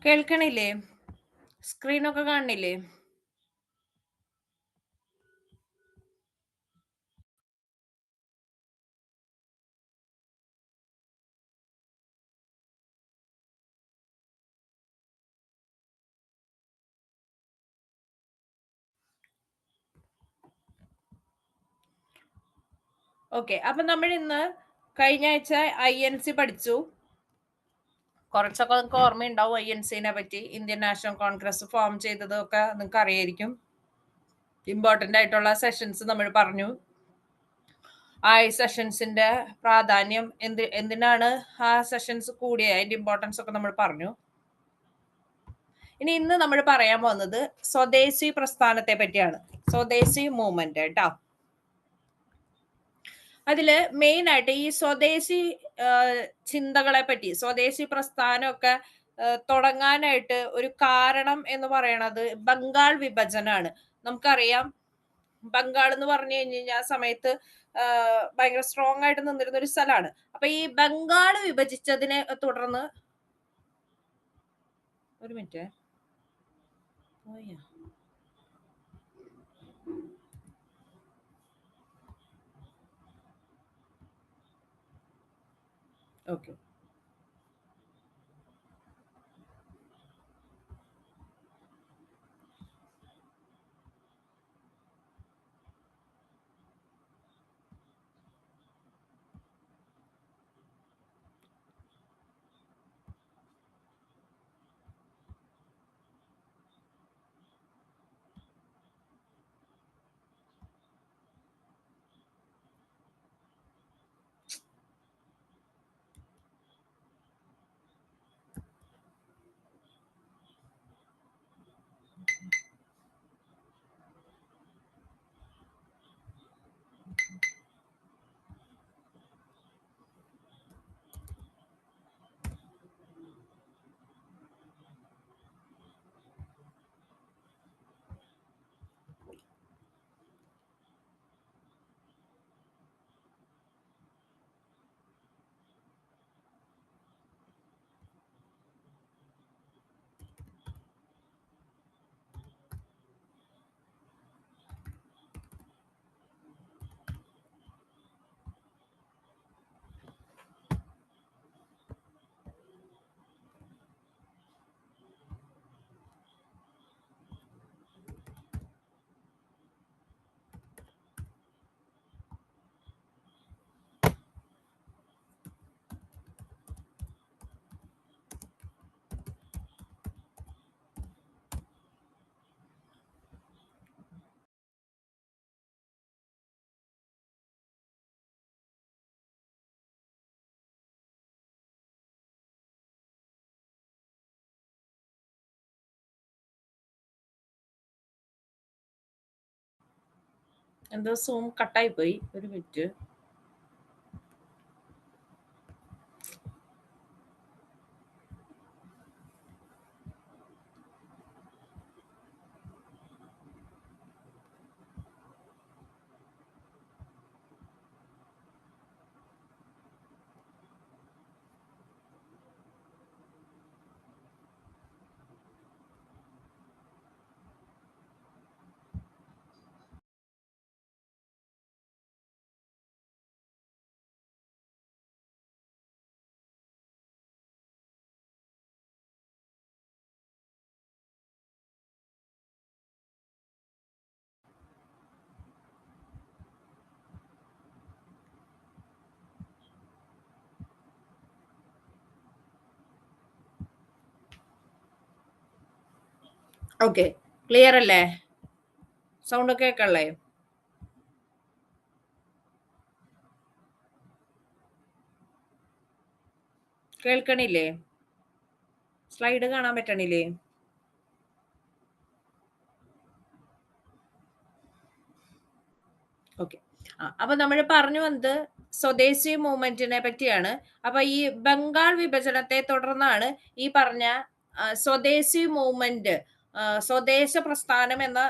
കേൾക്കണില്ലേ? സ്ക്രീനൊക്കെ കാണുന്നില്ലേ? ഓക്കെ. അപ്പൊ നമ്മൾ ഇന്ന് കഴിഞ്ഞ ആഴ്ച INC പഠിച്ചു. കുറച്ചൊക്കെ നിങ്ങൾക്ക് ഓർമ്മയുണ്ടാവും INCനെ പറ്റി. ഇന്ത്യൻ നാഷണൽ കോൺഗ്രസ് ഫോം ചെയ്തതൊക്കെ നിങ്ങൾക്ക് അറിയായിരിക്കും. ഇമ്പോർട്ടന്റ് ആയിട്ടുള്ള സെഷൻസ് നമ്മൾ പറഞ്ഞു. ആ സെഷൻസിന്റെ പ്രാധാന്യം എന്തിനാണ് ആ സെഷൻസ് കൂടിയ അതിന്റെ ഇമ്പോർട്ടൻസ് ഒക്കെ നമ്മൾ പറഞ്ഞു. ഇന്ന് നമ്മൾ പറയാൻ പോകുന്നത് സ്വദേശി പ്രസ്ഥാനത്തെ പറ്റിയാണ്. സ്വദേശി മൂവ്മെന്റ് കേട്ടോ. അതില് മെയിൻ ആയിട്ട് ഈ സ്വദേശി ചിന്തകളെ പറ്റി, സ്വദേശി പ്രസ്ഥാനമൊക്കെ തുടങ്ങാനായിട്ട് ഒരു കാരണം എന്ന് പറയണത് ബംഗാൾ വിഭജനമാണ്. നമുക്കറിയാം, ബംഗാൾ എന്ന് പറഞ്ഞു കഴിഞ്ഞാൽ ആ സമയത്ത് ഭയങ്കര സ്ട്രോങ് ആയിട്ട് നിന്നിരുന്ന ഒരു സ്ഥലമാണ്. അപ്പൊ ഈ ബംഗാൾ വിഭജിച്ചതിനെ തുടർന്ന് ഒരു മിനിറ്റ് ഓക്കെ. എന്തോ സൂം കട്ടായി പോയി, ഒരു മിനിറ്റ്. ഓക്കെ, ക്ലിയർ അല്ലേ? സൗണ്ട് ഒക്കെ കേൾക്കല്ലേ? കേൾക്കണില്ലേ? സ്ലൈഡ് കാണാൻ പറ്റണില്ലേ? ഓക്കെ. അപ്പൊ നമ്മൾ പറഞ്ഞു വന്നത് സ്വദേശി മൂവ്മെന്റിനെ പറ്റിയാണ്. അപ്പൊ ഈ ബംഗാൾ വിഭജനത്തെ തുടർന്നാണ് ഈ പറഞ്ഞ സ്വദേശി മൂവ്മെന്റ്, സ്വദേശ പ്രസ്ഥാനം എന്ന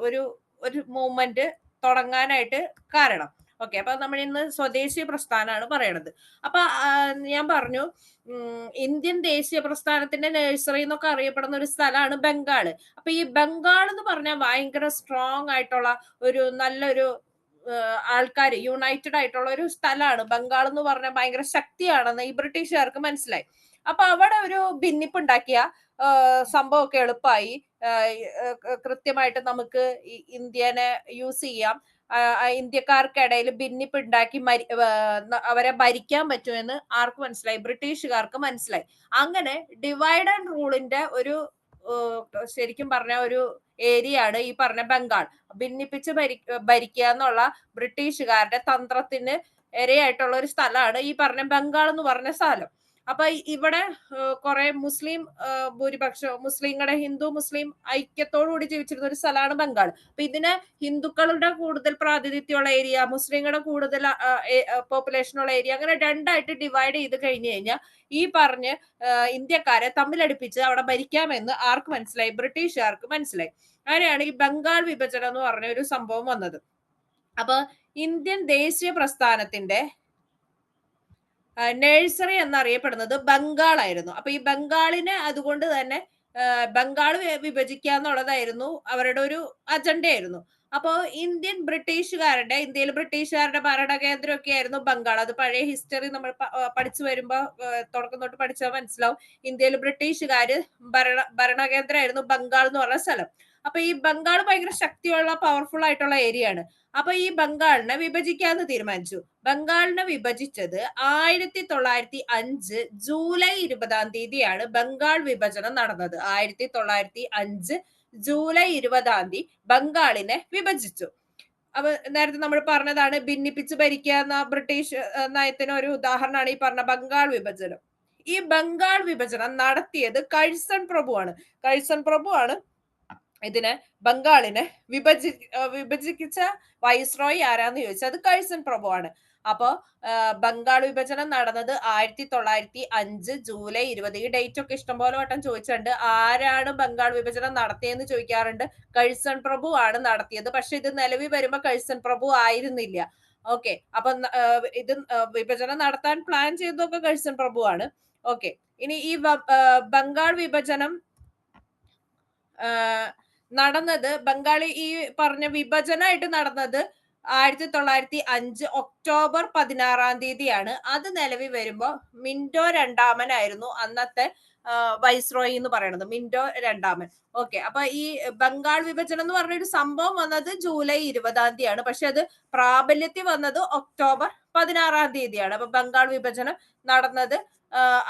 ഒരു ഒരു മൂവ്മെന്റ് തുടങ്ങാനായിട്ട് കാരണം. ഓക്കെ. അപ്പൊ നമ്മൾ ഇന്ന് സ്വദേശി പ്രസ്ഥാനമാണ് പറയണത്. അപ്പൊ ഞാൻ പറഞ്ഞു ഇന്ത്യൻ ദേശീയ പ്രസ്ഥാനത്തിന്റെ നഴ്സറി എന്നൊക്കെ അറിയപ്പെടുന്ന ഒരു സ്ഥലമാണ് ബംഗാൾ. അപ്പൊ ഈ ബംഗാൾ എന്ന് പറഞ്ഞാൽ ഭയങ്കര സ്ട്രോങ് ആയിട്ടുള്ള ഒരു നല്ലൊരു ആൾക്കാര് യുണൈറ്റഡ് ആയിട്ടുള്ള ഒരു സ്ഥലമാണ്. ബംഗാൾ എന്ന് പറഞ്ഞാൽ ഭയങ്കര ശക്തിയാണെന്ന് ഈ ബ്രിട്ടീഷുകാർക്ക് മനസ്സിലായി. അപ്പൊ അവിടെ ഒരു ഭിന്നിപ്പുണ്ടാക്കിയ സംഭവമൊക്കെ എളുപ്പമായി. കൃത്യമായിട്ട് നമുക്ക് ഇന്ത്യനെ യൂസ് ചെയ്യാം. ഇന്ത്യക്കാർക്കിടയിൽ ഭിന്നിപ്പുണ്ടാക്കി അവരെ ഭരിക്കാൻ പറ്റുമെന്ന് ആർക്ക് മനസ്സിലായി? ബ്രിട്ടീഷുകാർക്ക് മനസ്സിലായി. അങ്ങനെ ഡിവൈഡ് ആൻഡ് റൂളിന്റെ ഒരു ശരിക്കും പറഞ്ഞ ഒരു ഏരിയ ആണ് ഈ പറഞ്ഞ ബംഗാൾ. ഭിന്നിപ്പിച്ച് ഭരിക്കുക എന്നുള്ള ബ്രിട്ടീഷുകാരുടെ തന്ത്രത്തിന് ഇരയായിട്ടുള്ള ഒരു സ്ഥലമാണ് ഈ പറഞ്ഞ ബംഗാൾ എന്ന് പറഞ്ഞ സ്ഥലം. അപ്പൊ ഇവിടെ കുറെ മുസ്ലിം ഭൂരിപക്ഷം മുസ്ലിങ്ങളുടെ ഹിന്ദു മുസ്ലിം ഐക്യത്തോടു കൂടി ജീവിച്ചിരുന്ന ഒരു സ്ഥലമാണ് ബംഗാൾ. അപ്പൊ ഇതിന് ഹിന്ദുക്കളുടെ കൂടുതൽ പ്രാതിനിധ്യമുള്ള ഏരിയ, മുസ്ലിങ്ങളുടെ കൂടുതൽ പോപ്പുലേഷനുള്ള ഏരിയ, അങ്ങനെ രണ്ടായിട്ട് ഡിവൈഡ് ചെയ്ത് കഴിഞ്ഞു കഴിഞ്ഞാൽ ഈ പറഞ്ഞ് ഇന്ത്യക്കാരെ തമ്മിലടിപ്പിച്ച് അവിടെ ഭരിക്കാമെന്ന് ആർക്ക് മനസ്സിലായി? ബ്രിട്ടീഷുകാർക്ക് മനസ്സിലായി. അങ്ങനെയാണ് ഈ ബംഗാൾ വിഭജനം എന്ന് പറഞ്ഞ ഒരു സംഭവം വന്നത്. അപ്പൊ ഇന്ത്യൻ ദേശീയ പ്രസ്ഥാനത്തിന്റെ നഴ്സറി എന്നറിയപ്പെടുന്നത് ബംഗാൾ ആയിരുന്നു. അപ്പൊ ഈ ബംഗാളിനെ അതുകൊണ്ട് തന്നെ ബംഗാൾ വിഭജിക്കുക എന്നുള്ളതായിരുന്നു അവരുടെ ഒരു അജണ്ടയായിരുന്നു. അപ്പോ ഇന്ത്യയിൽ ബ്രിട്ടീഷുകാരുടെ ഭരണകേന്ദ്രമൊക്കെ ആയിരുന്നു ബംഗാൾ. അത് പഴയ ഹിസ്റ്ററി നമ്മൾ പഠിച്ചു വരുമ്പോ തുടക്കം തൊട്ട് പഠിച്ചാൽ മനസ്സിലാവും. ഇന്ത്യയിൽ ബ്രിട്ടീഷുകാര് ഭരണകേന്ദ്രമായിരുന്നു ബംഗാൾ എന്ന് പറഞ്ഞ സ്ഥലം. അപ്പൊ ഈ ബംഗാൾ ഭയങ്കര ശക്തിയുള്ള പവർഫുൾ ആയിട്ടുള്ള ഏരിയ ആണ്. അപ്പൊ ഈ ബംഗാളിനെ വിഭജിക്കാന്ന് തീരുമാനിച്ചു. ബംഗാളിനെ വിഭജിച്ചത് 1905 ജൂലൈ 20-ാം തീയതിയാണ് ബംഗാൾ വിഭജനം നടന്നത്. 1905 ജൂലൈ 20-ാം തീയതി ബംഗാളിനെ വിഭജിച്ചു. അപ്പൊ നേരത്തെ നമ്മൾ പറഞ്ഞതാണ് ഭിന്നിപ്പിച്ച് ഭരിക്കുക എന്ന ബ്രിട്ടീഷ് നയത്തിന് ഒരു ഉദാഹരണമാണ് ഈ പറഞ്ഞ ബംഗാൾ വിഭജനം. ഈ ബംഗാൾ വിഭജനം നടത്തിയത് കഴ്സൺ പ്രഭുവാണ്. കഴ്സൺ പ്രഭുവാണ് ഇതിനെ ബംഗാളിനെ വിഭജിച്ച വൈസ്രോയി ആരാന്ന് ചോദിച്ചാൽ അത് കഴ്സൺ പ്രഭുവാണ്. അപ്പോ ബംഗാൾ വിഭജനം നടന്നത് 1905 ജൂലൈ 20. ഈ ഡേറ്റ് ഒക്കെ ഇഷ്ടംപോലെ വട്ടം ചോദിച്ചിട്ടുണ്ട്. ആരാണ് ബംഗാൾ വിഭജനം നടത്തിയെന്ന് ചോദിക്കാറുണ്ട്. കഴ്സൺ പ്രഭു ആണ് നടത്തിയത്. പക്ഷെ ഇത് നിലവിൽ വരുമ്പോ കഴ്സൺ പ്രഭു ആയിരുന്നില്ല. ഓക്കെ. അപ്പൊ ഇത് വിഭജനം നടത്താൻ പ്ലാൻ ചെയ്തതൊക്കെ കഴ്സൺ പ്രഭു ആണ്. ഓക്കെ. ഇനി ഈ ബംഗാൾ വിഭജനം നടന്നത് ബംഗാളി ഈ പറഞ്ഞ വിഭജനമായിട്ട് നടന്നത് 1905 ഒക്ടോബർ 16-ാം തീയതിയാണ്. അത് നിലവിൽ വരുമ്പോ മിന്റോ രണ്ടാമനായിരുന്നു അന്നത്തെ വൈസ്രോയി എന്ന് പറയുന്നത്. മിന്റോ രണ്ടാമൻ. ഓക്കെ. അപ്പൊ ഈ ബംഗാൾ വിഭജനം എന്ന് പറഞ്ഞൊരു സംഭവം വന്നത് ജൂലൈ 20-ാം തീയതിയാണ്. പക്ഷെ അത് പ്രാബല്യത്തിൽ വന്നത് ഒക്ടോബർ 16-ാം തീയതിയാണ്. അപ്പൊ ബംഗാൾ വിഭജനം നടന്നത്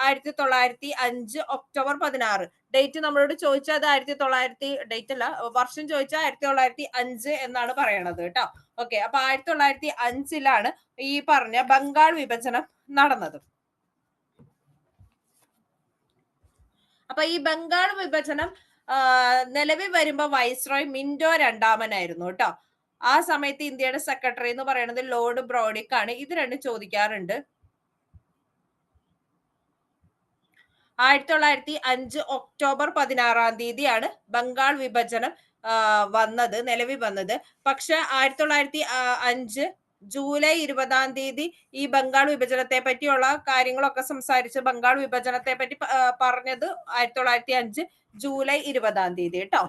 1905 ഒക്ടോബർ 16. ഡേറ്റ് നമ്മളോട് ചോദിച്ചാൽ അത് 1900 ഡേറ്റ് അല്ല, വർഷം ചോദിച്ചാൽ 1905 എന്നാണ് പറയണത് കേട്ടോ. ഓക്കെ. അപ്പൊ 1905-ലാണ് ഈ പറഞ്ഞ ബംഗാൾ വിഭജനം നടന്നത്. അപ്പൊ ഈ ബംഗാൾ വിഭജനം നിലവിൽ വരുമ്പോ വൈസ്രോയ് മിന്റോ രണ്ടാമനായിരുന്നു കേട്ടോ. ആ സമയത്ത് ഇന്ത്യയുടെ സെക്രട്ടറി എന്ന് പറയുന്നത് ലോർഡ് ബ്രോഡിക് ആണ്. ഇത് രണ്ടും ചോദിക്കാറുണ്ട്. 1905 ഒക്ടോബർ 16-ാം തീയതിയാണ് ബംഗാൾ വിഭജനം നിലവിൽ വന്നത്. പക്ഷെ 1905 ജൂലൈ 20-ാം തീയതി ഈ ബംഗാൾ വിഭജനത്തെ പറ്റിയുള്ള കാര്യങ്ങളൊക്കെ സംസാരിച്ച് ബംഗാൾ വിഭജനത്തെ പറ്റി പറഞ്ഞത് 1905 ജൂലൈ 20-ാം തീയതി കേട്ടോ.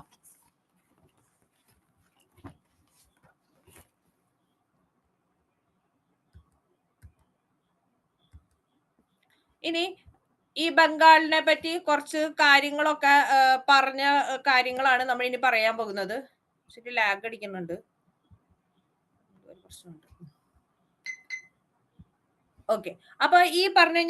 ഇനി ഈ ബംഗാളിനെ പറ്റി കുറച്ച് കാര്യങ്ങളൊക്കെ പറഞ്ഞ കാര്യങ്ങളാണ് നമ്മൾ ഇനി പറയാൻ പോകുന്നത്. ശരി, ലാഗ് അടിക്കുന്നുണ്ട്. പ്രശ്നമുണ്ട്. ഓക്കെ. അപ്പൊ ഈ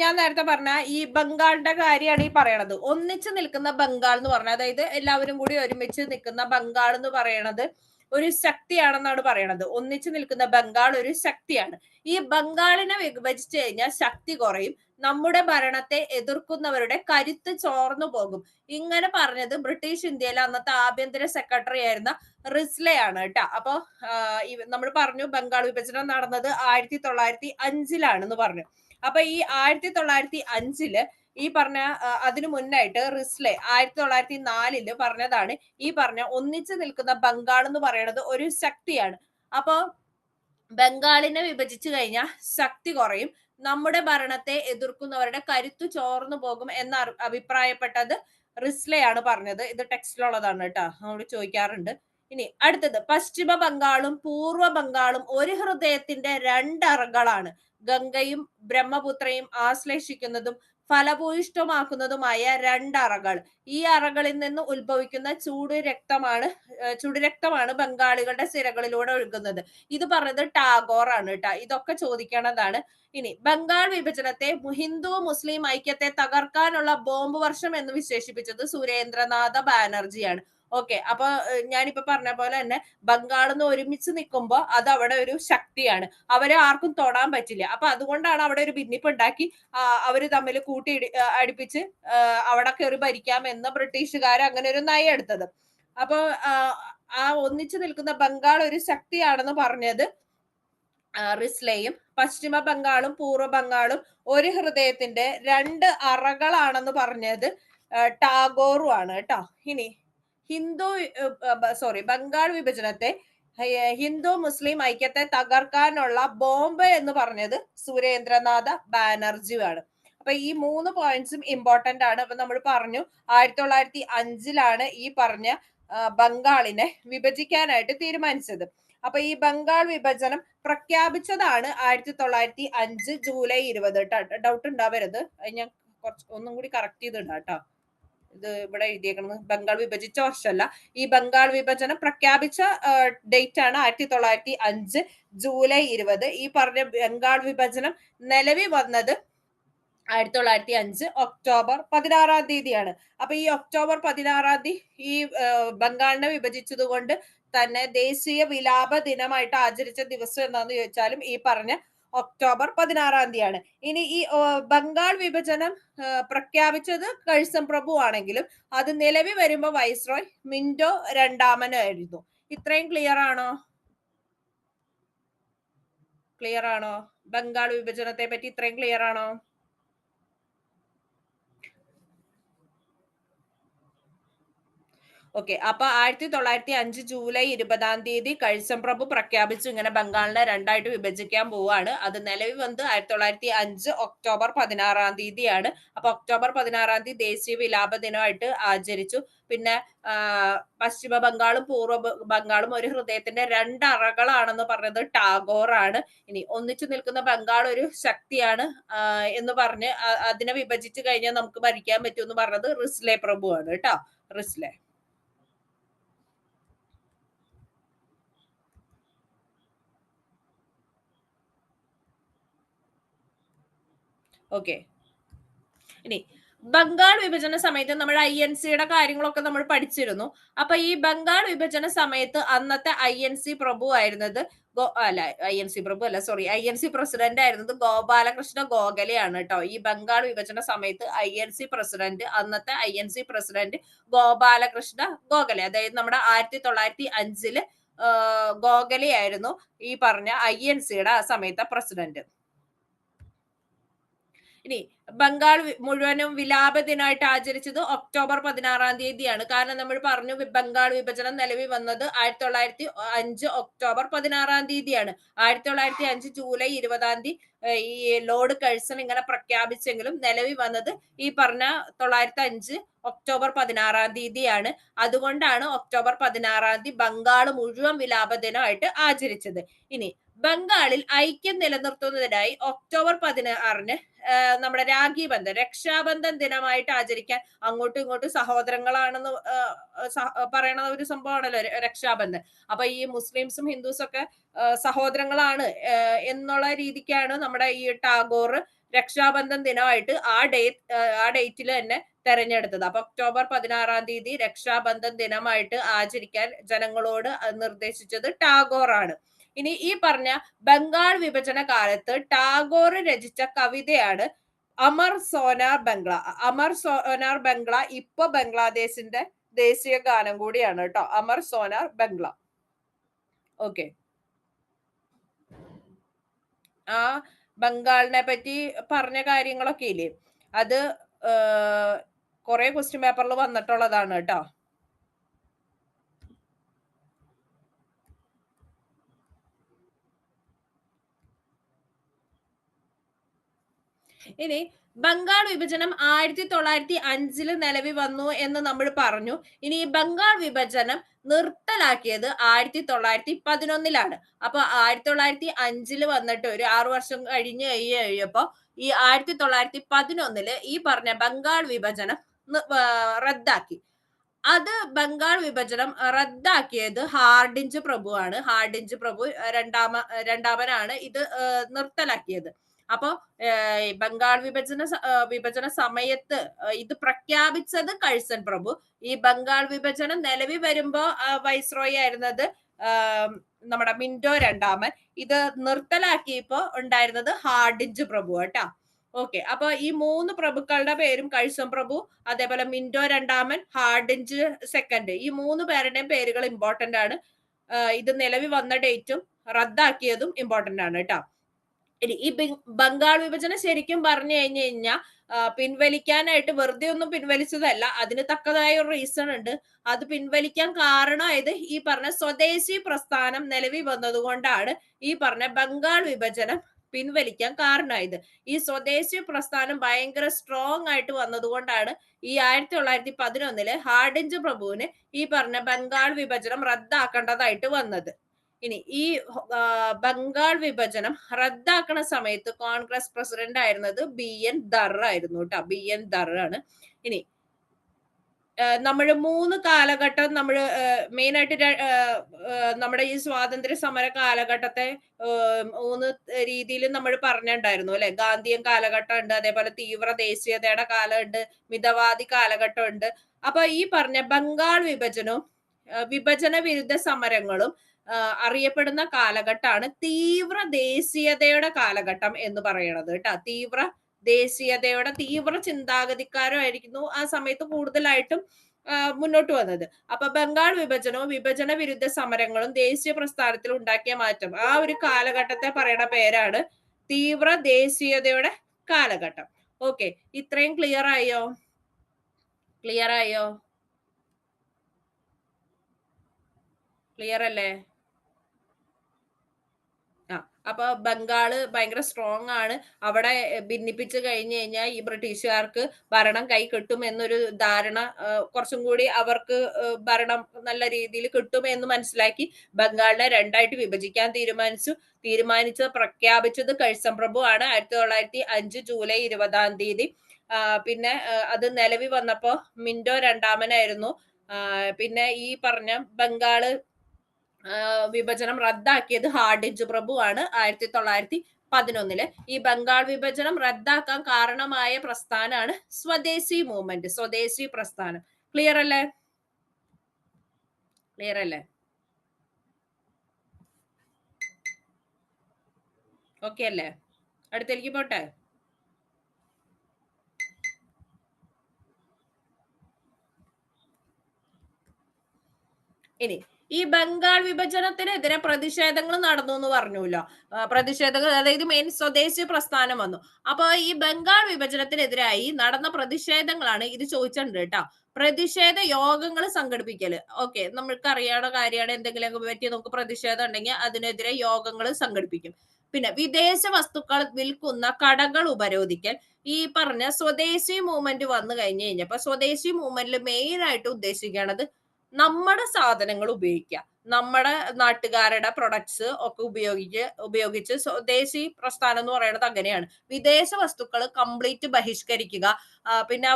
ഞാൻ നേരത്തെ പറഞ്ഞ ഈ ബംഗാളിന്റെ കാര്യമാണ് ഈ പറയണത്. ഒന്നിച്ച് നിൽക്കുന്ന ബംഗാൾ എന്ന് പറഞ്ഞാൽ, അതായത് എല്ലാവരും കൂടി ഒരുമിച്ച് നിൽക്കുന്ന ബംഗാൾ എന്ന് പറയണത് ഒരു ശക്തിയാണെന്നാണ് പറയണത്. ഒന്നിച്ച് നിൽക്കുന്ന ബംഗാൾ ഒരു ശക്തിയാണ്. ഈ ബംഗാളിനെ വിഭജിച്ചു കഴിഞ്ഞാൽ ശക്തി കുറയും, നമ്മുടെ ഭരണത്തെ എതിർക്കുന്നവരുടെ കരുത്ത് ചോർന്നു പോകും. ഇങ്ങനെ പറഞ്ഞത് ബ്രിട്ടീഷ് ഇന്ത്യയിലെ അന്നത്തെ ആഭ്യന്തര സെക്രട്ടറി ആയിരുന്ന റിസ്ലെ ആണ് കേട്ടോ. അപ്പൊ നമ്മൾ പറഞ്ഞു ബംഗാൾ വിഭജനം നടന്നത് 1905-ലാണെന്ന് പറഞ്ഞു. അപ്പൊ ഈ 1905 ഈ പറഞ്ഞ അതിനു മുന്നായിട്ട് റിസ്ലെ 1904 പറഞ്ഞതാണ് ഈ പറഞ്ഞ ഒന്നിച്ചു നിൽക്കുന്ന ബംഗാൾ എന്ന് പറയുന്നത് ഒരു ശക്തിയാണ്. അപ്പൊ ബംഗാളിനെ വിഭജിച്ചു കഴിഞ്ഞാൽ ശക്തി കുറയും, നമ്മുടെ ഭരണത്തെ എതിർക്കുന്നവരുടെ കരുത്തു ചോർന്നു പോകും എന്ന് അഭിപ്രായപ്പെട്ടത് റിസ്ലെയാണ് പറഞ്ഞത്. ഇത് ടെക്സ്റ്റിലുള്ളതാണ് കേട്ടോ, നമ്മളോട് ചോദിക്കാറുണ്ട്. ഇനി അടുത്തത്, പശ്ചിമ ബംഗാളും പൂർവ്വ ബംഗാളും ഒരു ഹൃദയത്തിന്റെ രണ്ടറകളാണ്. ഗംഗയും ബ്രഹ്മപുത്രയും ആശ്ലേഷിക്കുന്നതും ഫലഭൂയിഷ്ടമാക്കുന്നതുമായ രണ്ടറകൾ. ഈ അറകളിൽ നിന്ന് ഉത്ഭവിക്കുന്ന ചുടുരക്തമാണ് ബംഗാളികളുടെ സിരകളിലൂടെ ഒഴുകുന്നത്. ഇത് പറഞ്ഞത് ടാഗോർ ആണ് കേട്ടോ. ഇതൊക്കെ ചോദിക്കണതാണ്. ഇനി ബംഗാൾ വിഭജനത്തെ ഹിന്ദു മുസ്ലിം ഐക്യത്തെ തകർക്കാനുള്ള ബോംബ് വർഷം എന്ന് വിശേഷിപ്പിച്ചത് സുരേന്ദ്രനാഥ ബാനർജിയാണ്. ഓക്കെ, അപ്പൊ ഞാനിപ്പോ പറഞ്ഞ പോലെ തന്നെ ബംഗാൾ നിന്ന് ഒരുമിച്ച് നിൽക്കുമ്പോ അത് അവിടെ ഒരു ശക്തിയാണ്, അവരെ ആർക്കും തൊടാൻ പറ്റില്ല. അപ്പൊ അതുകൊണ്ടാണ് അവിടെ ഒരു ഭിന്നിപ്പ് ഉണ്ടാക്കി അവര് തമ്മിൽ അടുപ്പിച്ച് അവിടെ കയറി ഭരിക്കാമെന്ന് ബ്രിട്ടീഷുകാർ അങ്ങനെ ഒരു നയം എടുത്തത്. അപ്പൊ ആ ഒന്നിച്ചു നിൽക്കുന്ന ബംഗാൾ ഒരു ശക്തിയാണെന്ന് പറഞ്ഞത് റിസ്ലെയും പശ്ചിമ ബംഗാളും പൂർവ്വ ബംഗാളും ഒരു ഹൃദയത്തിന്റെ രണ്ട് അറകളാണെന്ന് പറഞ്ഞത് ടാഗോറും ആണ് കേട്ടോ. ഇനി ബംഗാൾ വിഭജനത്തെ ഹിന്ദു മുസ്ലിം ഐക്യത്തെ തകർക്കാനുള്ള ബോംബ് എന്ന് പറഞ്ഞത് സുരേന്ദ്രനാഥ ബാനർജിയാണ്. അപ്പൊ ഈ 3 പോയിന്റ്സും ഇമ്പോർട്ടന്റ് ആണ്. അപ്പൊ നമ്മൾ പറഞ്ഞു 1905 ഈ പറഞ്ഞ ബംഗാളിനെ വിഭജിക്കാനായിട്ട് തീരുമാനിച്ചത്. അപ്പൊ ഈ ബംഗാൾ വിഭജനം പ്രഖ്യാപിച്ചതാണ് 1905 ജൂലൈ 20. ഡൗട്ട് ഉണ്ടാവരുത്, ഞാൻ ഒന്നും കൂടി കറക്റ്റ് ചെയ്തിടാം കേട്ടോ. ഇത് ഇവിടെ എഴുതിയേക്കുന്നത് ബംഗാൾ വിഭജിച്ച വർഷമല്ല, ഈ ബംഗാൾ വിഭജനം പ്രഖ്യാപിച്ച ഡേറ്റ് ആണ് 1905 ജൂലൈ 20. ഈ പറഞ്ഞ ബംഗാൾ വിഭജനം നിലവിൽ വന്നത് 1905 ഒക്ടോബർ 16 അപ്പൊ ഈ ഒക്ടോബർ 16 ഈ ബംഗാളിനെ വിഭജിച്ചത് കൊണ്ട് തന്നെ ദേശീയ വിലാപ ദിനമായിട്ട് ആചരിച്ച ദിവസം എന്താന്ന് ചോദിച്ചാലും ഈ പറഞ്ഞ ഒക്ടോബർ 16 ഇനി ഈ ബംഗാൾ വിഭജനം പ്രഖ്യാപിച്ചത് കഴ്സൺ പ്രഭു ആണെങ്കിലും അത് നിലവിൽ വരുമ്പോ വൈസ്രോയ് മിന്റോ രണ്ടാമനായിരുന്നു. ഇത്രയും ക്ലിയർ ആണോ? ബംഗാൾ വിഭജനത്തെ പറ്റി ഇത്രയും ക്ലിയർ ആണോ? ഓക്കെ, അപ്പൊ 1905 ജൂലൈ 20 കഴ്സൺ പ്രഭു പ്രഖ്യാപിച്ചു ഇങ്ങനെ ബംഗാളിനെ രണ്ടായിട്ട് വിഭജിക്കാൻ പോവാണ്. അത് നിലവിൽ വന്ന് 1905 ഒക്ടോബർ 16 അപ്പൊ ഒക്ടോബർ 16 ദേശീയ വിലാപ ദിനമായിട്ട് ആചരിച്ചു. പിന്നെ പശ്ചിമ ബംഗാളും പൂർവ്വ ബംഗാളും ഒരു ഹൃദയത്തിന്റെ രണ്ടറകളാണെന്ന് പറഞ്ഞത് ടാഗോർ ആണ്. ഇനി ഒന്നിച്ചു നിൽക്കുന്ന ബംഗാൾ ഒരു ശക്തിയാണ് എന്ന് പറഞ്ഞ് അതിനെ വിഭജിച്ചു കഴിഞ്ഞാൽ നമുക്ക് ഭരിക്കാൻ പറ്റും എന്ന് പറഞ്ഞത് റിസ്ലെ പ്രഭു ആണ് കേട്ടോ. റിസ്ലെ. ഓക്കെ, ഇനി ബംഗാൾ വിഭജന സമയത്ത് നമ്മുടെ INC-യുടെ കാര്യങ്ങളൊക്കെ നമ്മൾ പഠിച്ചിരുന്നു. അപ്പൊ ഈ ബംഗാൾ വിഭജന സമയത്ത് അന്നത്തെ INC പ്രഭു ആയിരുന്നത് INC പ്രസിഡന്റ് ആയിരുന്നത് ഗോപാലകൃഷ്ണ ഗോഖലെയാണ് കേട്ടോ. ഈ ബംഗാൾ വിഭജന സമയത്ത് അന്നത്തെ INC പ്രസിഡന്റ് ഗോപാലകൃഷ്ണ ഗോഖലെ, അതായത് നമ്മുടെ 1905 ഗോഖലെ ആയിരുന്നു ഈ പറഞ്ഞ INC-യുടെ ആ സമയത്തെ പ്രസിഡന്റ്. ഇനി ബംഗാൾ മുഴുവനും വിലാപ ദിനമായിട്ട് ആചരിച്ചത് ഒക്ടോബർ 16 കാരണം നമ്മൾ പറഞ്ഞു ബംഗാൾ വിഭജനം നിലവിൽ വന്നത് 1905 ഒക്ടോബർ 16 1905 ജൂലൈ 20 ഈ ലോർഡ് കഴ്സൺ ഇങ്ങനെ പ്രഖ്യാപിച്ചെങ്കിലും നിലവിൽ വന്നത് ഈ പറഞ്ഞ 1905 ഒക്ടോബർ 16 അതുകൊണ്ടാണ് ഒക്ടോബർ 16 ബംഗാൾ മുഴുവൻ വിലാപ ദിനമായിട്ട് ആചരിച്ചത്. ഇനി ബംഗാളിൽ ഐക്യം നിലനിർത്തുന്നതിനായി ഒക്ടോബർ 16 നമ്മുടെ രക്ഷാബന്ധൻ ദിനമായിട്ട് ആചരിക്കാൻ, അങ്ങോട്ടും ഇങ്ങോട്ടും സഹോദരങ്ങളാണെന്ന് പറയണ ഒരു സംഭവമാണല്ലോ രക്ഷാബന്ധൻ. അപ്പൊ ഈ മുസ്ലിംസും ഹിന്ദുസും ഒക്കെ സഹോദരങ്ങളാണ് എന്നുള്ള രീതിക്കാണ് നമ്മുടെ ഈ ടാഗോർ രക്ഷാബന്ധൻ ദിനമായിട്ട് ആ ഡേറ്റിൽ തന്നെ തെരഞ്ഞെടുത്തത്. അപ്പൊ ഒക്ടോബർ 16 രക്ഷാബന്ധൻ ദിനമായിട്ട് ആചരിക്കാൻ ജനങ്ങളോട് നിർദ്ദേശിച്ചത് ടാഗോർ ആണ്. ഇനി ഈ പറഞ്ഞ ബംഗാൾ വിഭജന കാലത്ത് ടാഗോർ രചിച്ച കവിതയാണ് അമർ സോനാർ ബംഗ്ല. അമർ സോനാർ ബംഗ്ല ഇപ്പൊ ബംഗ്ലാദേശിന്റെ ദേശീയ ഗാനം കൂടിയാണ് കേട്ടോ, അമർ സോനാർ ബംഗ്ല. ഓക്കെ, ആ ബംഗാളിനെ പറ്റി പറഞ്ഞ കാര്യങ്ങളൊക്കെ ഇല്ലേ, അത് കുറെ ക്വസ്റ്റ്യൻ പേപ്പറിൽ വന്നിട്ടുള്ളതാണ് കേട്ടോ. ഇനി ബംഗാൾ വിഭജനം 1905 നിലവിൽ വന്നു എന്ന് നമ്മൾ പറഞ്ഞു. ഇനി ഈ ബംഗാൾ വിഭജനം നിർത്തലാക്കിയത് 1911 അപ്പൊ 1905 വന്നിട്ട് ഒരു 6 വർഷം കഴിഞ്ഞപ്പോ ഈ 1911 ഈ പറഞ്ഞ ബംഗാൾ വിഭജനം റദ്ദാക്കി. അത് ബംഗാൾ വിഭജനം റദ്ദാക്കിയത് ഹാർഡിഞ്ച് പ്രഭുവാണ്. ഹാർഡിഞ്ച് പ്രഭു രണ്ടാമനാണ് ഇത് നിർത്തലാക്കിയത്. അപ്പോ ബംഗാൾ വിഭജന സമയത്ത് ഇത് പ്രഖ്യാപിച്ചത് കഴ്സൺ പ്രഭു. ഈ ബംഗാൾ വിഭജനം നിലവിൽ വരുമ്പോ വൈസ്രോയി ആയിരുന്നത് നമ്മുടെ മിന്റോ രണ്ടാമൻ. ഇത് നിർത്തലാക്കിയപ്പോ ഉണ്ടായിരുന്നത് ഹാർഡിഞ്ച് പ്രഭു കേട്ടാ. ഓക്കെ, അപ്പൊ ഈ 3 പ്രഭുക്കളുടെ പേരും കഴ്സൺ പ്രഭു, അതേപോലെ മിന്റോ രണ്ടാമൻ, ഹാർഡിഞ്ച് സെക്കൻഡ്, ഈ 3 പേരുടെയും പേരുകൾ ഇമ്പോർട്ടന്റ് ആണ്. ഇത് നിലവിൽ വന്ന ഡേറ്റും റദ്ദാക്കിയതും ഇമ്പോർട്ടന്റ് ആണ് കേട്ടോ. ഇനി ഈ ബംഗാൾ വിഭജനം ശരിക്കും പറഞ്ഞു കഴിഞ്ഞു കഴിഞ്ഞാൽ പിൻവലിക്കാനായിട്ട് വെറുതെ ഒന്നും പിൻവലിച്ചതല്ല, അതിന് തക്കതായ ഒരു റീസൺ ഉണ്ട്. അത് പിൻവലിക്കാൻ കാരണമായത് ഈ പറഞ്ഞ സ്വദേശി പ്രസ്ഥാനം നിലവിൽ വന്നതുകൊണ്ടാണ് ഈ പറഞ്ഞ ബംഗാൾ വിഭജനം പിൻവലിക്കാൻ കാരണമായത്. ഈ സ്വദേശി പ്രസ്ഥാനം ഭയങ്കര സ്ട്രോങ് ആയിട്ട് വന്നതുകൊണ്ടാണ് ഈ 1911 ഹാർഡിഞ്ച് പ്രഭുവിന് ഈ പറഞ്ഞ ബംഗാൾ വിഭജനം റദ്ദാക്കേണ്ടതായിട്ട് വന്നത്. ഇനി ഈ ബംഗാൾ വിഭജനം റദ്ദാക്കണ സമയത്ത് കോൺഗ്രസ് പ്രസിഡന്റ് ആയിരുന്നത് BN ദർ ആയിരുന്നു കേട്ടോ. BN ദർ ആണ്. ഇനി നമ്മൾ 3 കാലഘട്ടം നമ്മൾ മെയിൻ ആയിട്ട് നമ്മുടെ ഈ സ്വാതന്ത്ര്യ സമര കാലഘട്ടത്തെ 3 രീതിയിൽ നമ്മൾ പറഞ്ഞിട്ടുണ്ടായിരുന്നു അല്ലെ. ഗാന്ധിയൻ കാലഘട്ടം ഉണ്ട്, അതേപോലെ തീവ്ര ദേശീയതയുടെ കാലമുണ്ട്, മിതവാദി കാലഘട്ടം ഉണ്ട്. അപ്പൊ ഈ പറഞ്ഞ ബംഗാൾ വിഭജനവും വിഭജന വിരുദ്ധ സമരങ്ങളും അറിയപ്പെടുന്ന കാലഘട്ടമാണ് തീവ്ര ദേശീയതയുടെ കാലഘട്ടം എന്ന് പറയുന്നത് കേട്ടോ. തീവ്ര ദേശീയതയുടെ തീവ്ര ചിന്താഗതിക്കാരായിരിക്കുന്നു ആ സമയത്ത് കൂടുതലായിട്ടും മുന്നോട്ട് വന്നത്. അപ്പൊ ബംഗാൾ വിഭജനവും വിഭജന വിരുദ്ധ സമരങ്ങളും ദേശീയ പ്രസ്ഥാനത്തിൽ ഉണ്ടാക്കിയ മാറ്റം, ആ ഒരു കാലഘട്ടത്തെ പറയുന്ന പേരാണ് തീവ്ര ദേശീയതയുടെ കാലഘട്ടം. ഓക്കെ, ഇത്രയും ക്ലിയർ ആയോ? ക്ലിയർ ആയോ? ക്ലിയർ അല്ലേ? അപ്പൊ ബംഗാള് ഭയങ്കര സ്ട്രോങ് ആണ്. അവിടെ ഭിന്നിപ്പിച്ച് കഴിഞ്ഞു കഴിഞ്ഞാൽ ഈ ബ്രിട്ടീഷുകാർക്ക് ഭരണം കൈ കിട്ടും എന്നൊരു ധാരണ, കുറച്ചും കൂടി അവർക്ക് ഭരണം നല്ല രീതിയിൽ കിട്ടും എന്ന് മനസ്സിലാക്കി ബംഗാളിനെ 2ആയിട്ട് വിഭജിക്കാൻ തീരുമാനിച്ചത് പ്രഖ്യാപിച്ചത് കഴ്സൺ പ്രഭു ആണ് 1905 ജൂലൈ 20 പിന്നെ അത് നിലവിൽ വന്നപ്പോ മിന്റോ രണ്ടാമനായിരുന്നു. പിന്നെ ഈ പറഞ്ഞ ബംഗാള് വിഭജനം റദ്ദാക്കിയത് ഹാർഡിഞ്ച് പ്രഭു ആണ് 1911. ഈ ബംഗാൾ വിഭജനം റദ്ദാക്കാൻ കാരണമായ പ്രസ്ഥാനമാണ് സ്വദേശി മൂവ്മെന്റ്, സ്വദേശി പ്രസ്ഥാനം. ക്ലിയർ അല്ലേ? ക്ലിയർ അല്ലേ? ഓക്കെ അല്ലേ? അടുത്തേക്ക് പോട്ടെ. ഇനി ഈ ബംഗാൾ വിഭജനത്തിനെതിരെ പ്രതിഷേധങ്ങൾ നടന്നു എന്ന് പറഞ്ഞല്ലോ. പ്രതിഷേധങ്ങൾ, അതായത് മെയിൻ സ്വദേശി പ്രസ്ഥാനം വന്നു. അപ്പൊ ഈ ബംഗാൾ വിഭജനത്തിനെതിരായി നടന്ന പ്രതിഷേധങ്ങളാണ് ഇത് ചോദിച്ചിട്ടുണ്ട് കേട്ടോ. പ്രതിഷേധ യോഗങ്ങൾ സംഘടിപ്പിക്കല്. ഓക്കെ, നമ്മൾക്ക് അറിയാവുന്ന കാര്യമാണ്. എന്തെങ്കിലും പറ്റി നമുക്ക് പ്രതിഷേധം ഉണ്ടെങ്കിൽ അതിനെതിരെ യോഗങ്ങൾ സംഘടിപ്പിക്കും. പിന്നെ വിദേശ വസ്തുക്കൾ വിൽക്കുന്ന കടകൾ ഉപരോധിക്കൽ. ഈ പറഞ്ഞ സ്വദേശി മൂവ്മെന്റ് വന്നു കഴിഞ്ഞു കഴിഞ്ഞപ്പോ സ്വദേശി മൂവ്മെന്റിൽ മെയിൻ ആയിട്ട് ഉദ്ദേശിക്കുന്നത് നമ്മുടെ സാധനങ്ങൾ ഉപയോഗിക്കുക, നമ്മുടെ നാട്ടുകാരുടെ പ്രൊഡക്ട്സ് ഒക്കെ ഉപയോഗിച്ച് സ്വദേശി പ്രസ്ഥാനം എന്ന് പറയുന്നത് അങ്ങനെയാണ്. വിദേശ വസ്തുക്കൾ കംപ്ലീറ്റ് ബഹിഷ്കരിക്കുക, പിന്നെ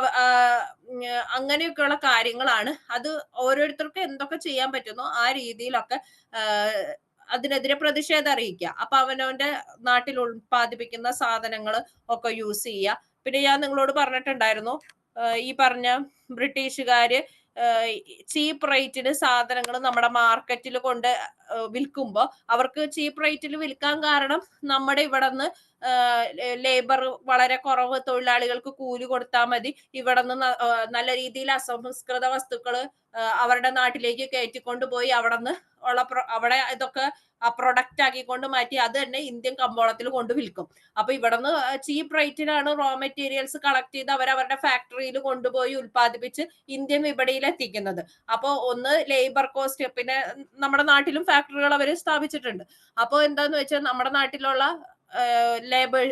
അങ്ങനെയൊക്കെയുള്ള കാര്യങ്ങളാണ്. അത് ഓരോരുത്തർക്കും എന്തൊക്കെ ചെയ്യാൻ പറ്റുന്നോ ആ രീതിയിലൊക്കെ അതിനെതിരെ പ്രതിഷേധം അറിയിക്കുക. അപ്പൊ അവനവന്റെ നാട്ടിൽ ഉൽപ്പാദിപ്പിക്കുന്ന സാധനങ്ങൾ ഒക്കെ യൂസ് ചെയ്യുക. പിന്നെ ഞാൻ നിങ്ങളോട് പറഞ്ഞിട്ടുണ്ടായിരുന്നു, ഈ പറഞ്ഞ ബ്രിട്ടീഷുകാര് ചീപ്പ് റേറ്റിന് സാധനങ്ങൾ നമ്മുടെ മാർക്കറ്റിൽ കൊണ്ട് വിൽക്കുമ്പോൾ അവർക്ക് ചീപ്പ് റേറ്റിൽ വിൽക്കാൻ കാരണം നമ്മുടെ ഇവിടെ നിന്ന് ലേബർ വളരെ കുറവ്, തൊഴിലാളികൾക്ക് കൂലി കൊടുത്താൽ മതി, ഇവിടെ നിന്ന് നല്ല രീതിയിൽ അസംസ്കൃത വസ്തുക്കൾ അവരുടെ നാട്ടിലേക്ക് കയറ്റിക്കൊണ്ട് പോയി അവിടെ നിന്ന് അവിടെ ഇതൊക്കെ പ്രൊഡക്റ്റ് ആക്കിക്കൊണ്ട് മാറ്റി അത് തന്നെ ഇന്ത്യൻ കമ്പോളത്തിൽ കൊണ്ട് വിൽക്കും. അപ്പൊ ഇവിടെ നിന്ന് ചീപ്പ് റേറ്റിനാണ് റോ മെറ്റീരിയൽസ് കളക്ട് ചെയ്ത് അവരവരുടെ ഫാക്ടറിയിൽ കൊണ്ടുപോയി ഉൽപ്പാദിപ്പിച്ച് ഇന്ത്യൻ വിപണിയിൽ എത്തിക്കുന്നത്. അപ്പൊ ഒന്ന് ലേബർ കോസ്റ്റ്, പിന്നെ നമ്മുടെ നാട്ടിലും ഫാക്ടറികൾ അവർ സ്ഥാപിച്ചിട്ടുണ്ട്. അപ്പൊ എന്താന്ന് വെച്ചാൽ നമ്മുടെ നാട്ടിലുള്ള ലേബർ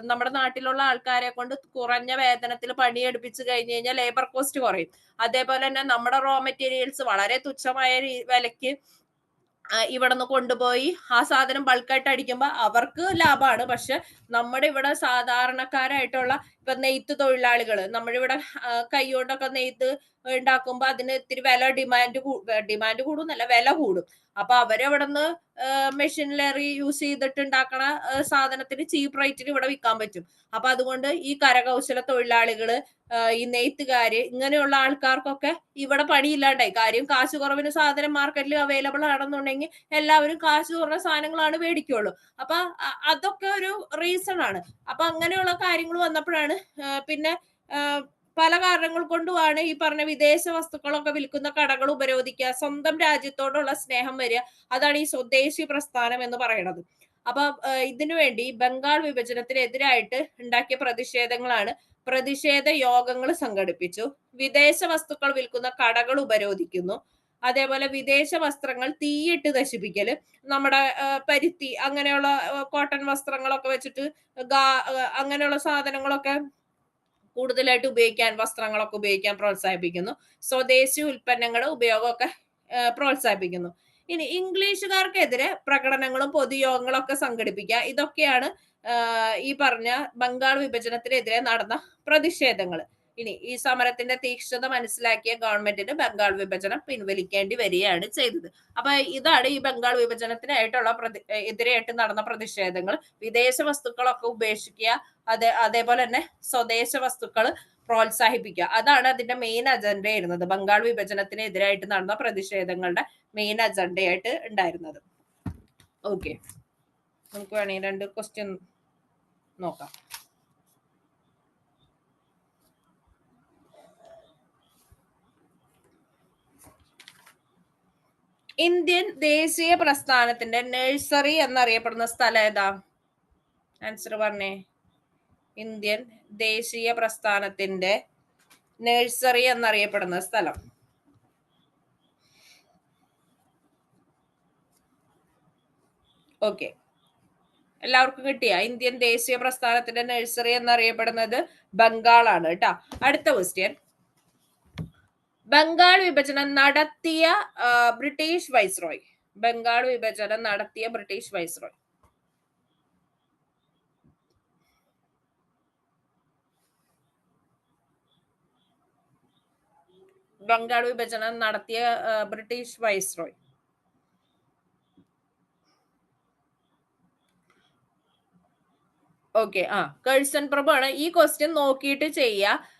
നമ്മുടെ നാട്ടിലുള്ള ആൾക്കാരെ കൊണ്ട് കുറഞ്ഞ വേതനത്തിൽ പണിയെടുപ്പിച്ച് കഴിഞ്ഞ് കഴിഞ്ഞാൽ ലേബർ കോസ്റ്റ് കുറയും. അതേപോലെ തന്നെ നമ്മുടെ റോ മെറ്റീരിയൽസ് വളരെ തുച്ഛമായ വിലയ്ക്ക് ഇവിടുന്ന് കൊണ്ടുപോയി ആ സാധനം ബൾക്കായിട്ട് അടിക്കുമ്പോൾ അവർക്ക് ലാഭമാണ്. പക്ഷെ നമ്മുടെ ഇവിടെ സാധാരണക്കാരായിട്ടുള്ള ഇപ്പൊ നെയ്ത്ത് തൊഴിലാളികൾ, നമ്മുടെ ഇവിടെ കൈകൊണ്ടൊക്കെ നെയ്ത്ത് ഉണ്ടാക്കുമ്പോ അതിന് ഇത്തിരി ഡിമാൻഡ് കൂടുന്നല്ല, വില കൂടും. അപ്പൊ അവരവിടുന്ന് മെഷീനറി യൂസ് ചെയ്തിട്ട് ഉണ്ടാക്കണ സാധനത്തിന് ചീപ്പ് റേറ്റിന് ഇവിടെ വിൽക്കാൻ പറ്റും. അപ്പൊ അതുകൊണ്ട് ഈ കരകൗശല തൊഴിലാളികള്, ഈ നെയ്ത്തുകാര്, ഇങ്ങനെയുള്ള ആൾക്കാർക്കൊക്കെ ഇവിടെ പണിയില്ലാണ്ടായി. കാര്യം കാശ് കുറവിന് സാധനം മാർക്കറ്റിൽ അവൈലബിൾ ആണെന്നുണ്ടെങ്കിൽ എല്ലാവരും കാശ് കുറഞ്ഞ സാധനങ്ങളാണ് മേടിക്കുള്ളൂ. അപ്പൊ അതൊക്കെ ഒരു റീസൺ ആണ്. അപ്പൊ അങ്ങനെയുള്ള കാര്യങ്ങൾ വന്നപ്പോഴാണ് പിന്നെ പല കാരണങ്ങൾ കൊണ്ടുമാണ് ഈ പറഞ്ഞ വിദേശ വസ്തുക്കളൊക്കെ വിൽക്കുന്ന കടകൾ ഉപരോധിക്കുക, സ്വന്തം രാജ്യത്തോടുള്ള സ്നേഹം വരിക. അതാണ് ഈ സ്വദേശി പ്രസ്ഥാനം എന്ന് പറയുന്നത്. അപ്പൊ ഇതിനു വേണ്ടി ബംഗാൾ വിഭജനത്തിനെതിരായിട്ട് ഉണ്ടാക്കിയ പ്രതിഷേധങ്ങളാണ് പ്രതിഷേധ യോഗങ്ങൾ സംഘടിപ്പിച്ചു, വിദേശ വസ്തുക്കൾ വിൽക്കുന്ന കടകൾ ഉപരോധിക്കുന്നു, അതേപോലെ വിദേശ വസ്ത്രങ്ങൾ തീയിട്ട് നശിപ്പിക്കല്, നമ്മുടെ പരുത്തി അങ്ങനെയുള്ള കോട്ടൺ വസ്ത്രങ്ങളൊക്കെ വെച്ചിട്ട് അങ്ങനെയുള്ള സാധനങ്ങളൊക്കെ കൂടുതലായിട്ട് ഉപയോഗിക്കാൻ, വസ്ത്രങ്ങളൊക്കെ ഉപയോഗിക്കാൻ പ്രോത്സാഹിപ്പിക്കുന്നു, സ്വദേശി ഉൽപ്പന്നങ്ങളുടെ ഉപയോഗമൊക്കെ പ്രോത്സാഹിപ്പിക്കുന്നു. ഇനി ഇംഗ്ലീഷുകാർക്കെതിരെ പ്രകടനങ്ങളും പൊതുയോഗങ്ങളും ഒക്കെ സംഘടിപ്പിക്കുക. ഇതൊക്കെയാണ് ഈ പറഞ്ഞ ബംഗാൾ വിഭജനത്തിനെതിരെ നടന്ന പ്രതിഷേധങ്ങൾ. ഇനി ഈ സമരത്തിന്റെ തീക്ഷ്ണത മനസ്സിലാക്കിയ ഗവൺമെന്റിന് ബംഗാൾ വിഭജനം പിൻവലിക്കേണ്ടി വരികയാണ് ചെയ്തത്. അപ്പൊ ഇതാണ് ഈ ബംഗാൾ വിഭജനത്തിനായിട്ടുള്ള എതിരായിട്ട് നടന്ന പ്രതിഷേധങ്ങൾ. വിദേശ വസ്തുക്കളൊക്കെ ഉപേക്ഷിക്കുക, അതേപോലെ തന്നെ സ്വദേശ വസ്തുക്കൾ പ്രോത്സാഹിപ്പിക്കുക. അതാണ് അതിന്റെ മെയിൻ അജണ്ട ആയിരുന്നത്. ബംഗാൾ വിഭജനത്തിനെതിരായിട്ട് നടന്ന പ്രതിഷേധങ്ങളുടെ മെയിൻ അജണ്ടയായിട്ട് ഉണ്ടായിരുന്നത്. ഓക്കെ, നമുക്ക് വേണമെങ്കിൽ 2 ക്വസ്റ്റ്യൻ നോക്കാം. ഇന്ത്യൻ ദേശീയ പ്രസ്ഥാനത്തിന്റെ നഴ്സറി എന്നറിയപ്പെടുന്ന സ്ഥലം ഏതാ? ആൻസർ പറഞ്ഞേ. ഇന്ത്യൻ ദേശീയ പ്രസ്ഥാനത്തിന്റെ നഴ്സറി എന്നറിയപ്പെടുന്ന സ്ഥലം. ഓക്കെ, എല്ലാവർക്കും കിട്ടിയ? ഇന്ത്യൻ ദേശീയ പ്രസ്ഥാനത്തിന്റെ നഴ്സറി എന്നറിയപ്പെടുന്നത് ബംഗാളാണ് കേട്ടോ. അടുത്ത ക്വസ്റ്റ്യൻ, ബംഗാൾ വിഭജനം നടത്തിയ ബ്രിട്ടീഷ് വൈസ്രോയ്. ബംഗാൾ വിഭജനം നടത്തിയ ബ്രിട്ടീഷ് വൈസ്രോയ്. ബംഗാൾ വിഭജനം നടത്തിയ ബ്രിട്ടീഷ് വൈസ്രോയ്. ഓക്കെ, കഴ്സൺ പ്രഭു ആണ്. ഈ ക്വസ്റ്റ്യൻ നോക്കിയിട്ട് ചെയ്യുക.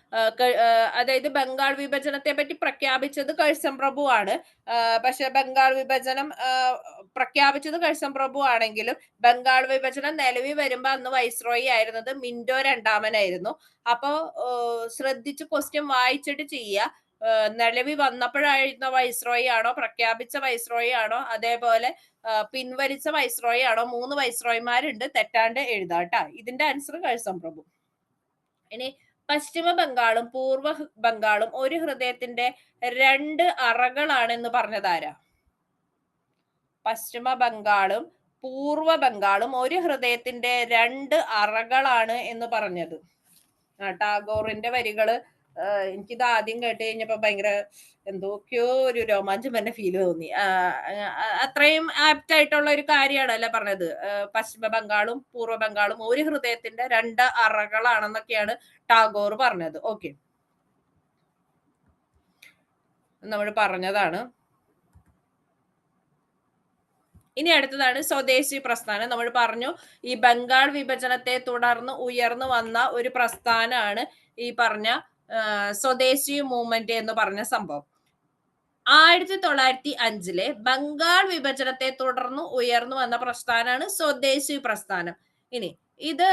അതായത് ബംഗാൾ വിഭജനത്തെ പറ്റി പ്രഖ്യാപിച്ചത് കഴ്സൺ പ്രഭു ആണ്. പക്ഷെ ബംഗാൾ വിഭജനം പ്രഖ്യാപിച്ചത് കഴ്സൺ പ്രഭു ആണെങ്കിലും ബംഗാൾ വിഭജനം നിലവിൽ വരുമ്പോ അന്ന് വൈസ്രോയി ആയിരുന്നത് മിന്റോ രണ്ടാമനായിരുന്നു. അപ്പോ ശ്രദ്ധിച്ച് ക്വസ്റ്റ്യൻ വായിച്ചിട്ട് ചെയ്യുക. നിലവിൽ വന്നപ്പോഴായിരുന്ന വൈസ്രോയി ആണോ, പ്രഖ്യാപിച്ച വൈസ്രോയി ആണോ, അതേപോലെ പിൻവലിച്ച വൈസ്രോയി ആണോ? 3 വൈസ്രോയിമാരുണ്ട്, തെറ്റാണ്ട് എഴുതാട്ടാ. ഇതിന്റെ ആൻസർ കഴ്സൺ പ്രഭു. ഇനി പശ്ചിമ ബംഗാളും പൂർവ്വ ബംഗാളും ഒരു ഹൃദയത്തിന്റെ 2 അറകളാണെന്ന് പറഞ്ഞതാരാ? പശ്ചിമ ബംഗാളും പൂർവ്വ ബംഗാളും ഒരു ഹൃദയത്തിന്റെ 2 അറകളാണ് എന്ന് പറഞ്ഞത്. ടാഗോറിന്റെ വരികള് എനിക്കിത് ആദ്യം കേട്ട് കഴിഞ്ഞപ്പോ ഭയങ്കര എന്തൊക്കെയോ ഒരു രോമാഞ്ചം തന്നെ ഫീൽ തോന്നി. അത്രയും ആപ്റ്റ് ആയിട്ടുള്ള ഒരു കാര്യമാണല്ലേ പറഞ്ഞത്. പശ്ചിമ ബംഗാളും പൂർവ്വ ബംഗാളും ഒരു ഹൃദയത്തിന്റെ 2 അറകളാണെന്നൊക്കെയാണ് ടാഗോർ പറഞ്ഞത്. ഓക്കെ, നമ്മൾ പറഞ്ഞതാണ്. ഇനി അടുത്തതാണ് സ്വദേശി പ്രസ്ഥാനം. നമ്മൾ പറഞ്ഞു ഈ ബംഗാൾ വിഭജനത്തെ തുടർന്ന് ഉയർന്നു വന്ന ഒരു പ്രസ്ഥാനമാണ് ഈ പറഞ്ഞ സ്വദേശി മൂവ്മെന്റ് എന്ന് പറഞ്ഞ സംഭവം. 1905 ബംഗാൾ വിഭജനത്തെ തുടർന്ന് ഉയർന്നു വന്ന പ്രസ്ഥാനമാണ് സ്വദേശി പ്രസ്ഥാനം. ഇനി ഇത്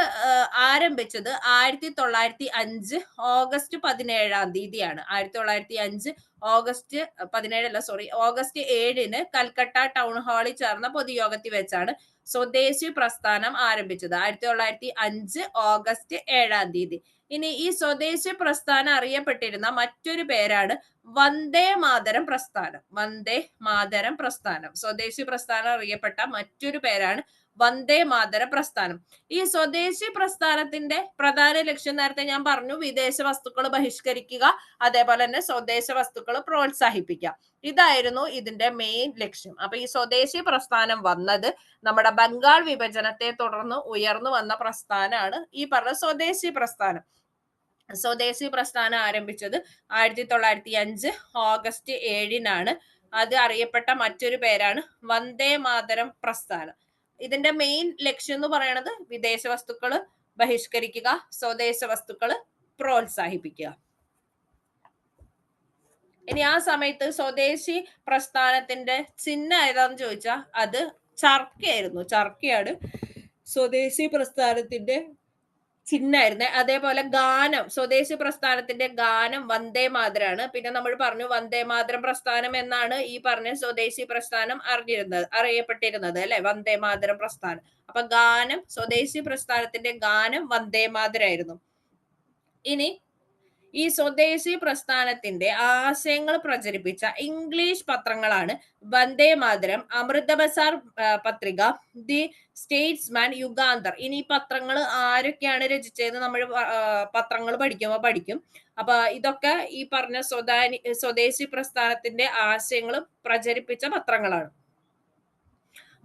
ആരംഭിച്ചത് 1905 ഓഗസ്റ്റ് 17-ാം തീയതിയാണ്. 1905 ഓഗസ്റ്റ് 7-ന് കൽക്കട്ട ടൗൺ ഹാളിൽ ചേർന്ന പൊതുയോഗത്തിൽ വെച്ചാണ് സ്വദേശി പ്രസ്ഥാനം ആരംഭിച്ചത്. 1905 ഓഗസ്റ്റ് 7-ാം തീയതി. ഇനി ഈ സ്വദേശി പ്രസ്ഥാനം അറിയപ്പെട്ടിരുന്ന മറ്റൊരു പേരാണ് വന്ദേ മാതരം പ്രസ്ഥാനം. വന്ദേ മാതരം പ്രസ്ഥാനം, സ്വദേശി പ്രസ്ഥാനം അറിയപ്പെട്ട മറ്റൊരു പേരാണ് വന്ദേ മാതര പ്രസ്ഥാനം. ഈ സ്വദേശി പ്രസ്ഥാനത്തിന്റെ പ്രധാന ലക്ഷ്യം നേരത്തെ ഞാൻ പറഞ്ഞു, വിദേശ വസ്തുക്കൾ ബഹിഷ്കരിക്കുക, അതേപോലെ തന്നെ സ്വദേശ വസ്തുക്കൾ പ്രോത്സാഹിപ്പിക്കുക. ഇതായിരുന്നു ഇതിന്റെ മെയിൻ ലക്ഷ്യം. അപ്പൊ ഈ സ്വദേശി പ്രസ്ഥാനം വന്നത് നമ്മുടെ ബംഗാൾ വിഭജനത്തെ തുടർന്ന് ഉയർന്നു വന്ന പ്രസ്ഥാനമാണ് ഈ പറഞ്ഞ സ്വദേശി പ്രസ്ഥാനം. സ്വദേശി പ്രസ്ഥാനം ആരംഭിച്ചത് 1905 ഓഗസ്റ്റ് 7-നാണ്. അത് അറിയപ്പെട്ട മറ്റൊരു പേരാണ് വന്ദേ മാതരം പ്രസ്ഥാനം. ഇതിന്റെ മെയിൻ ലക്ഷ്യം എന്ന് പറയുന്നത് വിദേശ വസ്തുക്കൾ ബഹിഷ്കരിക്കുക, സ്വദേശ വസ്തുക്കൾ പ്രോത്സാഹിപ്പിക്കുക. ഇനി ആ സമയത്ത് സ്വദേശി പ്രസ്ഥാനത്തിന്റെ ചിഹ്നം ഏതാന്ന് ചോദിച്ചാൽ അത് ചർക്കയായിരുന്നു. ചർക്കയാണ് സ്വദേശി പ്രസ്ഥാനത്തിന്റെ ചിഹ്നമായിരുന്നേ. അതേപോലെ ഗാനം, സ്വദേശി പ്രസ്ഥാനത്തിന്റെ ഗാനം വന്ദേ മാതരാണ്. പിന്നെ നമ്മൾ പറഞ്ഞു വന്ദേ മാതരം പ്രസ്ഥാനം എന്നാണ് ഈ പറഞ്ഞ സ്വദേശി പ്രസ്ഥാനം അറിയപ്പെട്ടിരുന്നത് അല്ലെ, വന്ദേ മാതരം പ്രസ്ഥാനം. അപ്പൊ ഗാനം, സ്വദേശി പ്രസ്ഥാനത്തിന്റെ ഗാനം വന്ദേ മാതരായിരുന്നു. ഇനി ഈ സ്വദേശി പ്രസ്ഥാനത്തിന്റെ ആശയങ്ങൾ പ്രചരിപ്പിച്ച ഇംഗ്ലീഷ് പത്രങ്ങളാണ് വന്ദേ മാതരം, അമൃത ബസാർ പത്രിക, ദി സ്റ്റേറ്റ്സ്മാൻ, യുഗാന്തർ. ഇനി ഈ പത്രങ്ങൾ ആരൊക്കെയാണ് രചിച്ചതെന്ന് നമ്മൾ പത്രങ്ങൾ പഠിക്കും. അപ്പൊ ഇതൊക്കെ ഈ പറഞ്ഞ സ്വദേശി പ്രസ്ഥാനത്തിന്റെ ആശയങ്ങൾ പ്രചരിപ്പിച്ച പത്രങ്ങളാണ്.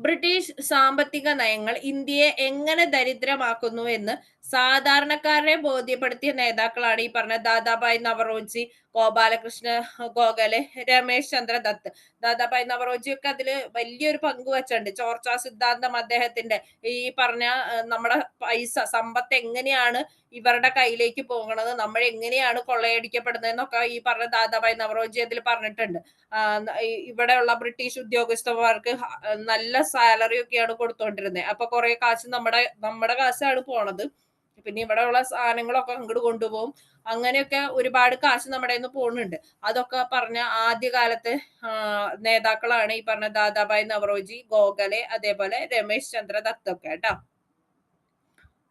ബ്രിട്ടീഷ് സാമ്പത്തിക നയങ്ങൾ ഇന്ത്യയെ എങ്ങനെ ദരിദ്രമാക്കുന്നു എന്ന് സാധാരണക്കാരനെ ബോധ്യപ്പെടുത്തിയ നേതാക്കളാണ് ഈ പറഞ്ഞ ദാദാഭായ് നവറോജി, ഗോപാലകൃഷ്ണ ഗോഖലെ, രമേശ് ചന്ദ്ര ദത്ത്. ദാദാഭായ് നവറോജി ഒക്കെ അതില് വലിയൊരു പങ്ക് വെച്ചിട്ടുണ്ട്. ചോർച്ചാ സിദ്ധാന്തം അദ്ദേഹത്തിന്റെ. ഈ പറഞ്ഞ നമ്മുടെ സമ്പത്ത് എങ്ങനെയാണ് ഇവരുടെ കയ്യിലേക്ക് പോകുന്നത്, നമ്മൾ എങ്ങനെയാണ് കൊള്ളയടിക്കപ്പെടുന്നത് എന്നൊക്കെ ഈ പറഞ്ഞ ദാദാഭായ് നവറോജി അതിൽ പറഞ്ഞിട്ടുണ്ട്. ഇവിടെയുള്ള ബ്രിട്ടീഷ് ഉദ്യോഗസ്ഥന്മാർക്ക് നല്ല സാലറി ഒക്കെയാണ് കൊടുത്തോണ്ടിരുന്നത്. അപ്പൊ കുറെ കാശ് നമ്മുടെ കാശാണ് പോണത്. പിന്നെ ഇവിടെയുള്ള സാധനങ്ങളൊക്കെ അങ്ങോട്ട് കൊണ്ടുപോകും. അങ്ങനെയൊക്കെ ഒരുപാട് കാശ് നമ്മുടെ കയ്യിൽ നിന്ന് പോകുന്നുണ്ട്. അതൊക്കെ പറഞ്ഞ ആദ്യകാലത്തെ നേതാക്കളാണ് ഈ പറഞ്ഞ ദാദാഭായ് നവറോജി, ഗോഖലെ, അതേപോലെ രമേശ് ചന്ദ്ര ദത്ത് ഒക്കെ കേട്ടോ.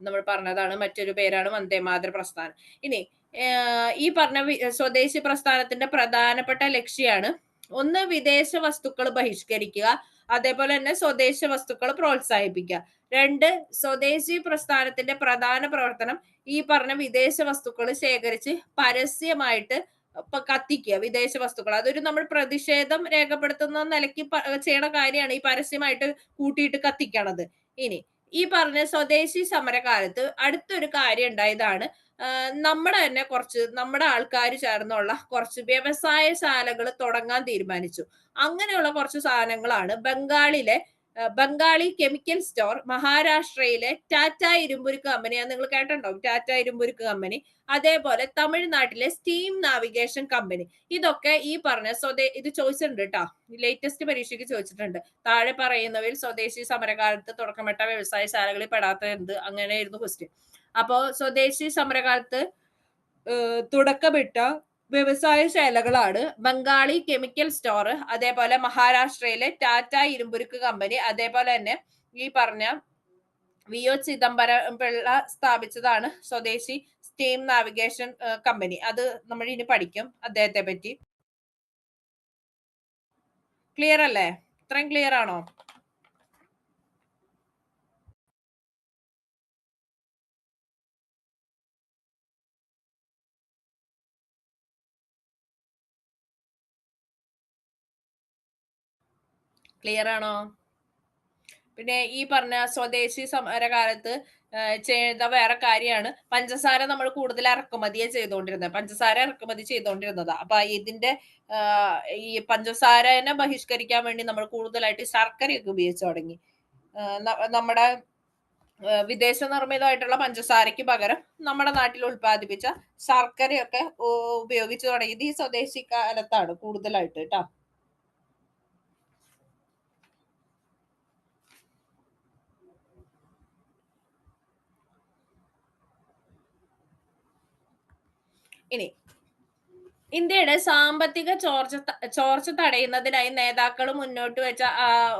നമ്മൾ പറഞ്ഞതാണ്. മറ്റൊരു പേരാണ് വന്ദേ മാതര പ്രസ്ഥാനം. ഇനി ഈ പറഞ്ഞ സ്വദേശി പ്രസ്ഥാനത്തിന്റെ പ്രധാനപ്പെട്ട ലക്ഷ്യമാണ് ഒന്ന്, വിദേശ വസ്തുക്കൾ ബഹിഷ്കരിക്കുക, അതേപോലെ തന്നെ സ്വദേശ വസ്തുക്കൾ പ്രോത്സാഹിപ്പിക്കുക. രണ്ട്, സ്വദേശി പ്രസ്ഥാനത്തിന്റെ പ്രധാന പ്രവർത്തനം ഈ പറഞ്ഞ വിദേശ വസ്തുക്കൾ ശേഖരിച്ച് പരസ്യമായിട്ട് കത്തിക്കുക. വിദേശ വസ്തുക്കൾ അതൊരു നമ്മൾ പ്രതിഷേധം രേഖപ്പെടുത്തുന്ന നിലയ്ക്ക് ചെയ്യണ കാര്യമാണ് ഈ പരസ്യമായിട്ട് കൂട്ടിയിട്ട് കത്തിക്കണത്. ഇനി ഈ പറഞ്ഞ സ്വദേശി സമരകാലത്ത് അടുത്തൊരു കാര്യം ഉണ്ടായതാണ്, നമ്മുടെ ആൾക്കാർ ചേർന്നുള്ള കുറച്ച് വ്യവസായശാലകൾ തുടങ്ങാൻ തീരുമാനിച്ചു. അങ്ങനെയുള്ള കുറച്ച് സാധനങ്ങളാണ് ബംഗാളി കെമിക്കൽ സ്റ്റോർ, മഹാരാഷ്ട്രയിലെ ടാറ്റ ഇരുമ്പുരുക്ക് കമ്പനി, അത് നിങ്ങൾ കേട്ടിട്ടുണ്ടാവും, ടാറ്റ ഇരുമ്പുരുക്ക് കമ്പനി, അതേപോലെ തമിഴ്നാട്ടിലെ സ്റ്റീം നാവിഗേഷൻ കമ്പനി. ഇതൊക്കെ ഈ പറഞ്ഞ ഇത് ചോദിച്ചിട്ടുണ്ട് കേട്ടോ, ലേറ്റസ്റ്റ് പരീക്ഷയ്ക്ക് ചോദിച്ചിട്ടുണ്ട്. താഴെ പറയുന്നവയിൽ സ്വദേശി സമരകാലത്ത് തുടക്കമിട്ട വ്യവസായശാലകളിൽ പെടാത്ത എന്ത്, അങ്ങനെയായിരുന്നു ക്വസ്റ്റ്യൻ. അപ്പോ സ്വദേശി സമരകാലത്ത് തുടക്കമിട്ട വ്യവസായശാലകളാണ് ബംഗാളി കെമിക്കൽ സ്റ്റോർ, അതേപോലെ മഹാരാഷ്ട്രയിലെ ടാറ്റ ഇരുമ്പുരുക്ക് കമ്പനി, അതേപോലെ തന്നെ ഈ പറഞ്ഞ വി.ഒ. ചിദംബരം പിള്ള സ്ഥാപിച്ചതാണ് സ്വദേശി സ്റ്റീം നാവിഗേഷൻ കമ്പനി. അത് നമ്മൾ ഇനി പഠിക്കും അദ്ദേഹത്തെ പറ്റി. ക്ലിയർ അല്ലേ? ഇത്രയും ക്ലിയർ ആണോ? ക്ലിയർ ആണോ? പിന്നെ ഈ പറഞ്ഞ സ്വദേശി സമരകാലത്ത് ചെയ്ത വേറെ കാര്യമാണ് പഞ്ചസാര നമ്മൾ കൂടുതൽ ഇറക്കുമതിയെ ചെയ്തുകൊണ്ടിരുന്നത്. പഞ്ചസാര ഇറക്കുമതി ചെയ്തുകൊണ്ടിരുന്നത്. അപ്പൊ ഇതിന്റെ ഈ പഞ്ചസാരനെ ബഹിഷ്കരിക്കാൻ വേണ്ടി നമ്മൾ കൂടുതലായിട്ട് ശർക്കരയൊക്കെ ഉപയോഗിച്ചു തുടങ്ങി. നമ്മുടെ വിദേശ നിർമ്മിതമായിട്ടുള്ള പഞ്ചസാരയ്ക്ക് പകരം നമ്മുടെ നാട്ടിൽ ഉൽപ്പാദിപ്പിച്ച ശർക്കരയൊക്കെ ഉപയോഗിച്ചു തുടങ്ങിയത് ഈ സ്വദേശി കാലത്താണ് കൂടുതലായിട്ട് കേട്ടോ. ഇനി ഇന്ത്യയുടെ സാമ്പത്തിക ചോർച്ച തടയുന്നതിനായി നേതാക്കൾ മുന്നോട്ട് വെച്ച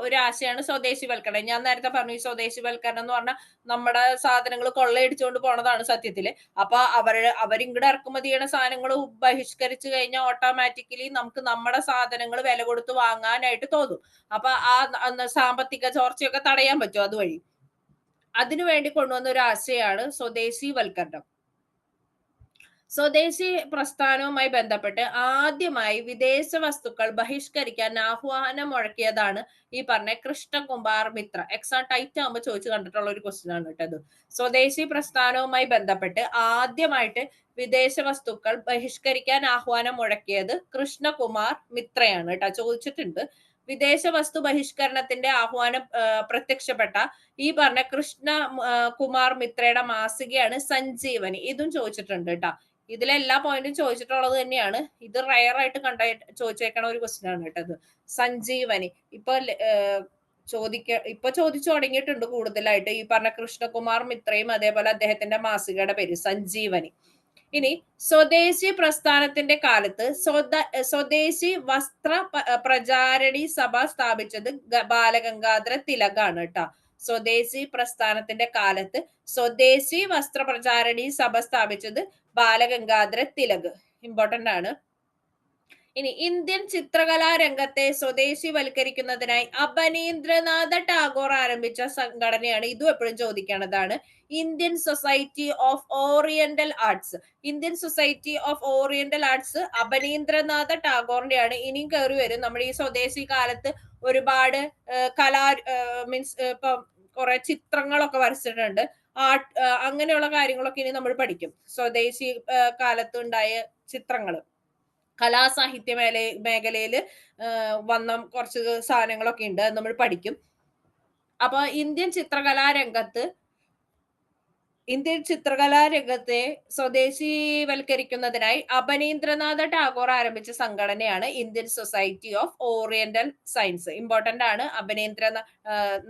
ഒരു ആശയമാണ് സ്വദേശിവൽക്കരണം. ഞാൻ നേരത്തെ പറഞ്ഞു ഈ സ്വദേശിവൽക്കരണം എന്ന് പറഞ്ഞാൽ നമ്മുടെ സാധനങ്ങൾ കൊള്ളയടിച്ചുകൊണ്ട് പോണതാണ് സത്യത്തില്. അപ്പൊ അവരിങ്ങട് ഇറക്കുമതി ചെയ്യണ സാധനങ്ങൾ ബഹിഷ്കരിച്ചു കഴിഞ്ഞാൽ ഓട്ടോമാറ്റിക്കലി നമുക്ക് നമ്മുടെ സാധനങ്ങൾ വില കൊടുത്ത് വാങ്ങാനായിട്ട് തോന്നും. അപ്പൊ സാമ്പത്തിക ചോർച്ചയൊക്കെ തടയാൻ പറ്റും അതുവഴി. അതിനുവേണ്ടി കൊണ്ടുവന്ന ഒരു ആശയമാണ് സ്വദേശിവൽക്കരണം. സ്വദേശി പ്രസ്ഥാനവുമായി ബന്ധപ്പെട്ട് ആദ്യമായി വിദേശ വസ്തുക്കൾ ബഹിഷ്കരിക്കാൻ ആഹ്വാനം മുഴക്കിയതാണ് ഈ പറഞ്ഞ കൃഷ്ണകുമാർ മിത്ര. എക്സാം ടൈറ്റ് ആകുമ്പോൾ ചോദിച്ചു കണ്ടിട്ടുള്ള ഒരു ക്വസ്റ്റ്യൻ ആണ് കേട്ടത്. സ്വദേശി പ്രസ്ഥാനവുമായി ബന്ധപ്പെട്ട് ആദ്യമായിട്ട് വിദേശ വസ്തുക്കൾ ബഹിഷ്കരിക്കാൻ ആഹ്വാനം മുഴക്കിയത് കൃഷ്ണകുമാർ മിത്രയാണ് കേട്ടോ. ചോദിച്ചിട്ടുണ്ട്. വിദേശ വസ്തു ബഹിഷ്കരണത്തിന്റെ ആഹ്വാനം പ്രത്യക്ഷപ്പെട്ട ഈ പറഞ്ഞ കുമാർ മിത്രയുടെ മാസികയാണ് സഞ്ജീവനി. ഇതും ചോദിച്ചിട്ടുണ്ട് കേട്ടോ. ഇതിലെല്ലാ പോയിന്റും ചോദിച്ചിട്ടുള്ളത് തന്നെയാണ്. ഇത് റയർ ആയിട്ട് ചോദിച്ചേക്കണ ഒരു ക്വസ്റ്റ്യൻ ആണ് കേട്ടത്. സഞ്ജീവനി ഇപ്പൊ ചോദിച്ചു തുടങ്ങിയിട്ടുണ്ട് കൂടുതലായിട്ട്. ഈ പറഞ്ഞ കൃഷ്ണകുമാർ മിത്രയും അതേപോലെ അദ്ദേഹത്തിന്റെ മാസികയുടെ പേര് സഞ്ജീവനി. ഇനി സ്വദേശി പ്രസ്ഥാനത്തിന്റെ കാലത്ത് സ്വദേശി വസ്ത്ര പ്രചാരണി സഭ സ്ഥാപിച്ചത് ബാലഗംഗാധര തിലകാണ് കേട്ടോ. സ്വദേശി പ്രസ്ഥാനത്തിന്റെ കാലത്ത് സ്വദേശി വസ്ത്ര പ്രചാരണി സഭ സ്ഥാപിച്ചത് ബാലഗംഗാധര തിലക്. ഇമ്പോർട്ടന്റ് ആണ്. ഇനി ഇന്ത്യൻ ചിത്രകലാ രംഗത്തെ സ്വദേശിവൽക്കരിക്കുന്നതിനായി അബനീന്ദ്രനാഥ ടാഗോർ ആരംഭിച്ച സംഘടനയാണ്. ഇതും എപ്പോഴും ചോദിക്കേണ്ടതാണ്. Indian society of oriental arts. Indian society of oriental arts Abanindranath ടാഗോറിന്റെയാണ്. ഇനിയും കയറി വരും. നമ്മുടെ ഈ സ്വദേശി കാലത്ത് ഒരുപാട് മീൻസ് ഇപ്പൊ കുറെ ചിത്രങ്ങളൊക്കെ വരച്ചിട്ടുണ്ട്. ആർട്ട് അങ്ങനെയുള്ള കാര്യങ്ങളൊക്കെ ഇനി നമ്മൾ പഠിക്കും. സ്വദേശി കാലത്ത് ഉണ്ടായ ചിത്രങ്ങൾ, കലാസാഹിത്യ മേഖലയിൽ വന്ന കുറച്ച് സാധനങ്ങളൊക്കെ ഉണ്ട്, നമ്മൾ പഠിക്കും. അപ്പൊ ഇന്ത്യൻ ചിത്രകലാ രംഗത്തെ സ്വദേശിവൽക്കരിക്കുന്നതിനായി അബനീന്ദ്രനാഥ ടാഗോർ ആരംഭിച്ച സംഘടനയാണ് Indian society of oriental science. Important ആണ്.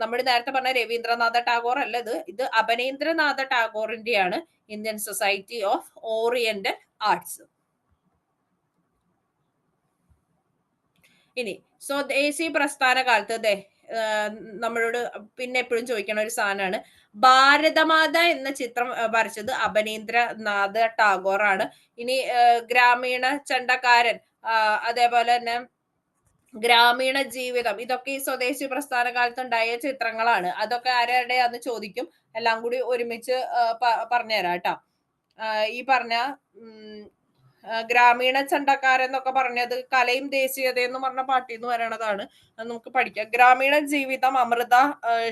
നമ്മൾ നേരത്തെ പറഞ്ഞ രവീന്ദ്രനാഥ ടാഗോർ അല്ല ഇത് അബനീന്ദ്രനാഥ ടാഗോറിന്റെയാണ് Indian society of oriental arts. ഇനി സ്വദേശി പ്രസ്ഥാന കാലത്ത് നമ്മളോട് പിന്നെ എപ്പോഴും ചോദിക്കണ ഒരു സാധനമാണ്. ഭാരതമാത എന്ന ചിത്രം വരച്ചത് അബനീന്ദ്രനാഥ ടാഗോർ ആണ്. ഇനി ഗ്രാമീണ ചണ്ടക്കാരൻ, അതേപോലെ തന്നെ ഗ്രാമീണ ജീവിതം, ഇതൊക്കെ ഈ സ്വദേശി പ്രസ്ഥാന കാലത്ത് ഉണ്ടായ ചിത്രങ്ങളാണ്. അതൊക്കെ ആരുടെയാന്ന് ചോദിക്കും. എല്ലാം കൂടി ഒരുമിച്ച് പറഞ്ഞുതരാം കേട്ടോ. ഈ പറഞ്ഞ ഗ്രാമീണ ചണ്ടക്കാരൻ എന്നൊക്കെ പറഞ്ഞത് കലയും ദേശീയതയും എന്ന് പറഞ്ഞ പാർട്ടിയിൽ നിന്ന് വരണതാണ്. അത് നമുക്ക് പഠിക്കാം. ഗ്രാമീണ ജീവിതം അമൃത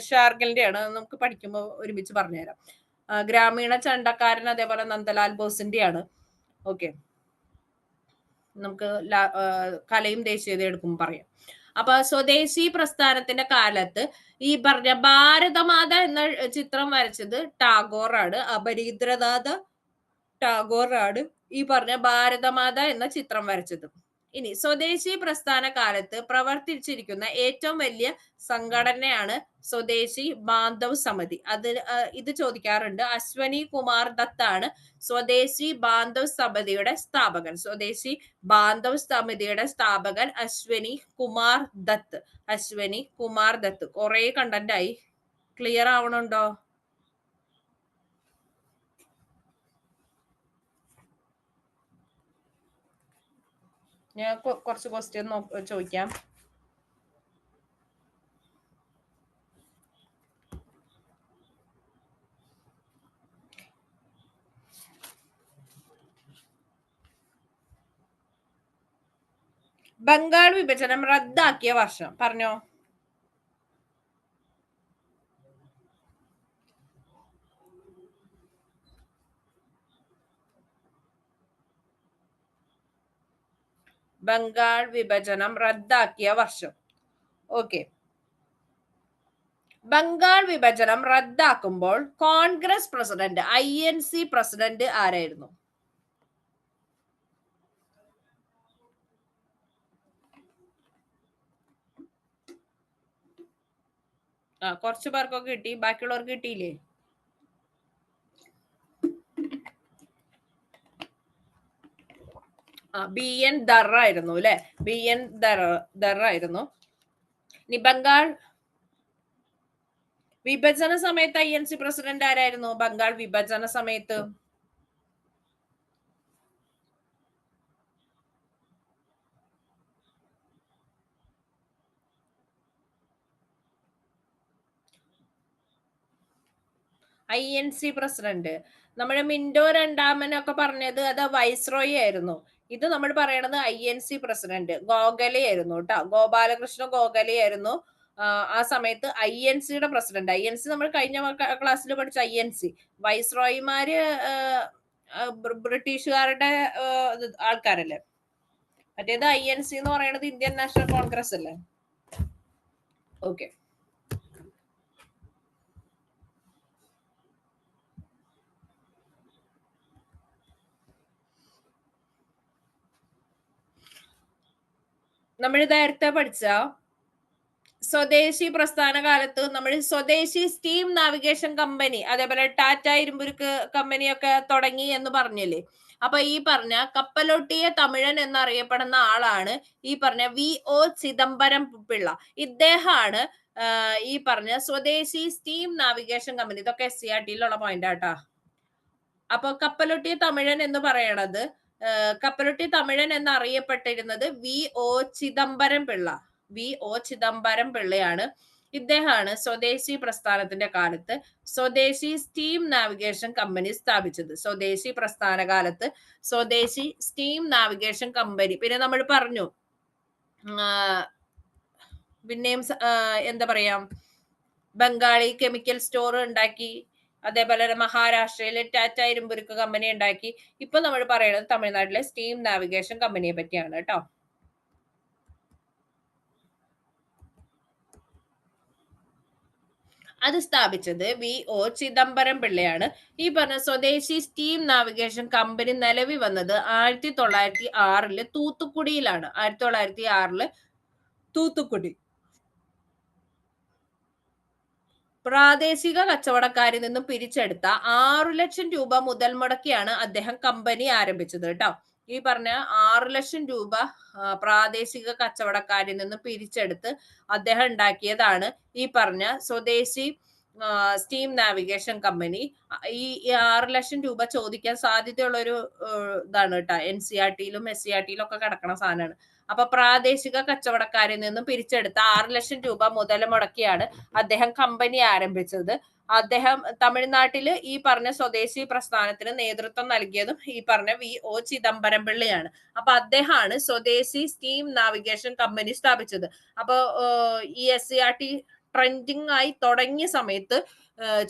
ഷാർഗിലിന്റെയാണ്. നമുക്ക് പഠിക്കുമ്പോൾ ഒരുമിച്ച് പറഞ്ഞുതരാം. ഗ്രാമീണ ചണ്ടക്കാരൻ അതേപോലെ നന്ദലാൽ ബോസിന്റെയാണ്. ഓക്കെ, നമുക്ക് കലയും ദേശീയതയും എടുക്കുമ്പോൾ പറയാം. അപ്പൊ സ്വദേശി പ്രസ്ഥാനത്തിന്റെ കാലത്ത് ഈ പറഞ്ഞ ഭാരതമാത എന്ന ചിത്രം വരച്ചത് ടാഗോർ ആണ്. അബനീന്ദ്രനാഥ ടാഗോർ ആണ് ഈ പറഞ്ഞ ഭാരതമാത എന്ന ചിത്രം വരച്ചത്. ഇനി സ്വദേശി പ്രസ്ഥാന കാലത്ത് പ്രവർത്തിച്ചിരിക്കുന്ന ഏറ്റവും വലിയ സംഘടനയാണ് സ്വദേശി ബാന്ധവ് സമിതി. ഇത് ചോദിക്കാറുണ്ട്. അശ്വനി കുമാർ ദത്ത് ആണ് സ്വദേശി ബാന്ധവ് സമിതിയുടെ സ്ഥാപകൻ. സ്വദേശി ബാന്ധവ് സമിതിയുടെ സ്ഥാപകൻ അശ്വനി കുമാർ ദത്ത്. അശ്വനി കുമാർ ദത്ത്. കുറെ കണ്ടന്റ് ആയി. ക്ലിയർ ആവണുണ്ടോ? ഞാൻ കുറച്ച് ക്വസ്റ്റ്യൻ ചോദിക്കാം. ബംഗാൾ വിഭജനം റദ്ദാക്കിയ വർഷം പറഞ്ഞോ. ബംഗാൾ വിഭജനം റദ്ദാക്കിയ വർഷം. ഓക്കെ, ബംഗാൾ വിഭജനം റദ്ദാക്കുമ്പോൾ കോൺഗ്രസ് പ്രസിഡന്റ്, INC പ്രസിഡന്റ് ആരായിരുന്നു? കുറച്ചു പേർക്കൊക്കെ കിട്ടി, ബാക്കിയുള്ളവർക്ക് കിട്ടിയില്ലേ? BN ദർ ആയിരുന്നു അല്ലെ, BN ദർ ആയിരുന്നു. ഇനി ബംഗാൾ വിഭജന സമയത്ത് INC പ്രസിഡന്റ് ആരായിരുന്നു? ബംഗാൾ വിഭജന സമയത്ത് INC പ്രസിഡന്റ് നമ്മുടെ മിന്റോ രണ്ടാമനൊക്കെ പറഞ്ഞത് അത് വൈസ്രോയി ആയിരുന്നു. ഇത് നമ്മൾ പറയണത് INC പ്രസിഡന്റ് ഗോഖലെ ആയിരുന്നു കേട്ടോ. ഗോപാലകൃഷ്ണ ഗോഖലെ ആയിരുന്നു ആ സമയത്ത് INCയുടെ പ്രസിഡന്റ്. INC നമ്മൾ കഴിഞ്ഞ ക്ലാസ്സിൽ പഠിച്ച INC. വൈസ്രോയിമാര് ബ്രിട്ടീഷുകാരുടെ ആൾക്കാരല്ലേ. മറ്റേത് INC എന്ന് പറയുന്നത് ഇന്ത്യൻ നാഷണൽ കോൺഗ്രസ് അല്ലേ. ഓക്കെ. നമ്മൾ നേരത്തെ പഠിച്ച സ്വദേശി പ്രസ്ഥാന കാലത്ത് നമ്മൾ സ്വദേശി സ്റ്റീം നാവിഗേഷൻ കമ്പനി, അതേപോലെ ടാറ്റ ഇരുമ്പുരുക്ക് കമ്പനിയൊക്കെ തുടങ്ങി എന്ന് പറഞ്ഞില്ലേ. അപ്പൊ ഈ പറഞ്ഞ കപ്പലൊട്ടിയ തമിഴൻ എന്നറിയപ്പെടുന്ന ആളാണ് ഈ പറഞ്ഞ VO ചിദംബരം പിള്ള. ഇദ്ദേഹമാണ് ഈ പറഞ്ഞ സ്വദേശി സ്റ്റീം നാവിഗേഷൻ കമ്പനി. ഇതൊക്കെ SCRTയിലുള്ള പോയിന്റ് ആട്ടാ. അപ്പൊ കപ്പലൊട്ടിയ തമിഴൻ എന്ന് പറയണത് കപ്പലൊട്ടി തമിഴൻ എന്നറിയപ്പെട്ടിരുന്നത് VO ചിദംബരം പിള്ള. VO ചിദംബരം പിള്ളയാണ്. ഇദ്ദേഹമാണ് സ്വദേശി പ്രസ്ഥാനത്തിന്റെ കാലത്ത് സ്വദേശി സ്റ്റീം നാവിഗേഷൻ കമ്പനി സ്ഥാപിച്ചത്. സ്വദേശി പ്രസ്ഥാന കാലത്ത് സ്വദേശി സ്റ്റീം നാവിഗേഷൻ കമ്പനി. പിന്നെ നമ്മൾ പറഞ്ഞു പിന്നെയും എന്താ പറയാ, ബംഗാളി കെമിക്കൽ സ്റ്റോർ ഉണ്ടാക്കി, അതേപോലെ മഹാരാഷ്ട്രയിലെ ടാറ്റ ഇരുമ്പുരുക്ക് കമ്പനി ഉണ്ടാക്കി. ഇപ്പൊ നമ്മൾ പറയുന്നത് തമിഴ്നാട്ടിലെ സ്റ്റീം നാവിഗേഷൻ കമ്പനിയെ പറ്റിയാണ് കേട്ടോ. അത് സ്ഥാപിച്ചത് VO ചിദംബരം പിള്ളയാണ്. ഈ പറഞ്ഞ സ്വദേശി സ്റ്റീം നാവിഗേഷൻ കമ്പനി നിലവിൽ വന്നത് 1906 തൂത്തുക്കുടിയിലാണ്. 1906 തൂത്തുക്കുടി. പ്രാദേശിക കച്ചവടക്കാരിൽ നിന്നും പിരിച്ചെടുത്ത 6 ലക്ഷം രൂപ മുതൽ മുടക്കിയാണ് അദ്ദേഹം കമ്പനി ആരംഭിച്ചത് കേട്ടോ. ഈ പറഞ്ഞ 6 ലക്ഷം രൂപ പ്രാദേശിക കച്ചവടക്കാരിൽ നിന്നും പിരിച്ചെടുത്ത് അദ്ദേഹം ഉണ്ടാക്കിയതാണ് ഈ പറഞ്ഞ സ്വദേശി സ്റ്റീം നാവിഗേഷൻ കമ്പനി. ഈ 6 ലക്ഷം രൂപ ചോദിക്കാൻ സാധ്യതയുള്ള ഒരു ഇതാണ് കേട്ടോ. NCRTയിലും SCRTയിലും ഒക്കെ കിടക്കണ സാധനമാണ്. അപ്പൊ പ്രാദേശിക കച്ചവടക്കാരിൽ നിന്നും പിരിച്ചെടുത്ത 6 ലക്ഷം രൂപ മുതൽ മുടക്കിയാണ് അദ്ദേഹം കമ്പനി ആരംഭിച്ചത്. അദ്ദേഹം തമിഴ്നാട്ടില് ഈ പറഞ്ഞ സ്വദേശി പ്രസ്ഥാനത്തിന് നേതൃത്വം നൽകിയതും ഈ പറഞ്ഞ VO ചിദംബരം പിള്ളയാണ്. അപ്പൊ അദ്ദേഹമാണ് സ്വദേശി സ്റ്റീം നാവിഗേഷൻ കമ്പനി സ്ഥാപിച്ചത്. അപ്പൊ ഈ SCRT ട്രെൻഡിങ് ആയി തുടങ്ങിയ സമയത്ത്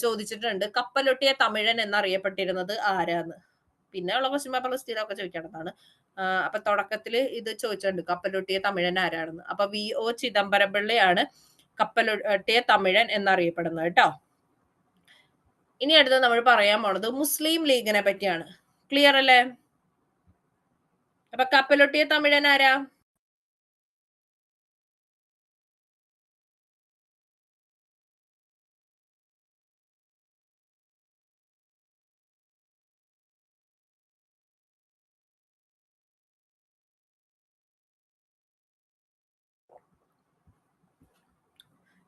ചോദിച്ചിട്ടുണ്ട് കപ്പലൊട്ടിയ തമിഴൻ എന്നറിയപ്പെട്ടിരുന്നത് ആരാന്ന്. പിന്നെ ഉള്ള ക്വസ്റ്റ്യൻ പേപ്പറിൽ സ്ഥിരമൊക്കെ ചോദിക്കേണ്ടതാണ്. അപ്പൊ തുടക്കത്തിൽ ഇത് ചോദിച്ചിട്ടുണ്ട് കപ്പലൊട്ടിയ തമിഴൻ ആരാണെന്ന്. അപ്പൊ VO ചിദംബരം പിള്ളയാണ് കപ്പലൊട്ടിയ തമിഴൻ എന്നറിയപ്പെടുന്നത് കേട്ടോ. ഇനി അടുത്ത് നമ്മൾ പറയാൻ പോണത് മുസ്ലിം ലീഗിനെ പറ്റിയാണ്. ക്ലിയർ അല്ലേ? അപ്പൊ കപ്പലൊട്ടിയ തമിഴൻ ആരാ?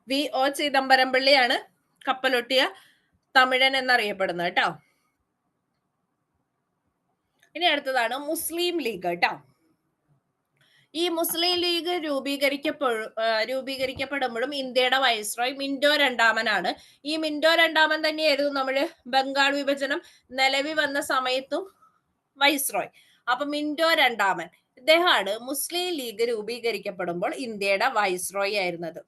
VO ചിദംബരം പിള്ളയാണ് കപ്പലൊട്ടിയ തമിഴൻ എന്നറിയപ്പെടുന്നത് കേട്ടോ. ഇനി അടുത്തതാണ് മുസ്ലിം ലീഗ് കേട്ടോ. ഈ മുസ്ലിം ലീഗ് രൂപീകരിക്കപ്പെടുമ്പോഴും ഇന്ത്യയുടെ വൈസ്രോയ് മിന്റോ രണ്ടാമനാണ്. ഈ മിന്റോ രണ്ടാമൻ തന്നെയായിരുന്നു നമ്മള് ബംഗാൾ വിഭജനം നിലവിൽ വന്ന സമയത്തും വൈസ്രോയ്. അപ്പൊ മിന്റോ രണ്ടാമൻ ഇദ്ദേഹമാണ് മുസ്ലിം ലീഗ് രൂപീകരിക്കപ്പെടുമ്പോൾ ഇന്ത്യയുടെ വൈസ്രോയ് ആയിരുന്നത്.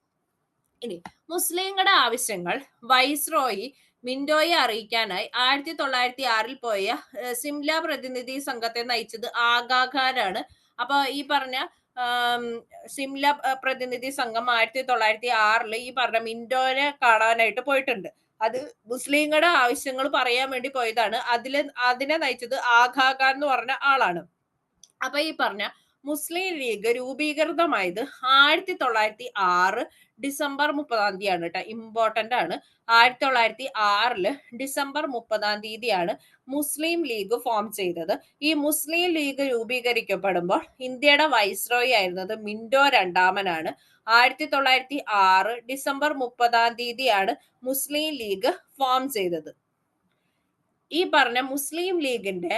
ഇനി മുസ്ലിങ്ങളുടെ ആവശ്യങ്ങൾ വൈസ്രോയി മിന്റോയെ അറിയിക്കാനായി 1906 പോയ സിംല പ്രതിനിധി സംഘത്തെ നയിച്ചത് ആഗാ ഖാനാണ്. അപ്പൊ ഈ പറഞ്ഞ സിംല പ്രതിനിധി സംഘം 1906 ഈ പറഞ്ഞ മിന്റോനെ കാണാനായിട്ട് പോയിട്ടുണ്ട്. അത് മുസ്ലിങ്ങളുടെ ആവശ്യങ്ങൾ പറയാൻ വേണ്ടി പോയതാണ്. അതിനെ നയിച്ചത് ആഗാ ഖാൻ എന്ന് പറഞ്ഞ ആളാണ്. അപ്പൊ ഈ പറഞ്ഞ മുസ്ലിം ലീഗ് രൂപീകൃതമായത് 1906 ഡിസംബർ 30-ാം തീയതിയാണ് കേട്ടോ. ഇമ്പോർട്ടന്റ് ആണ്. 1906 ഡിസംബർ 30-ാം തീയതിയാണ് മുസ്ലിം ലീഗ് ഫോം ചെയ്തത്. ഈ മുസ്ലിം ലീഗ് രൂപീകരിക്കപ്പെടുമ്പോൾ ഇന്ത്യയുടെ വൈസ്രോയി ആയിരുന്നത് മിന്റോ രണ്ടാമനാണ്. 1906 ഡിസംബർ 30-ാം തീയതിയാണ് മുസ്ലിം ലീഗ് ഫോം ചെയ്തത്. ഈ പറഞ്ഞ മുസ്ലിം ലീഗിന്റെ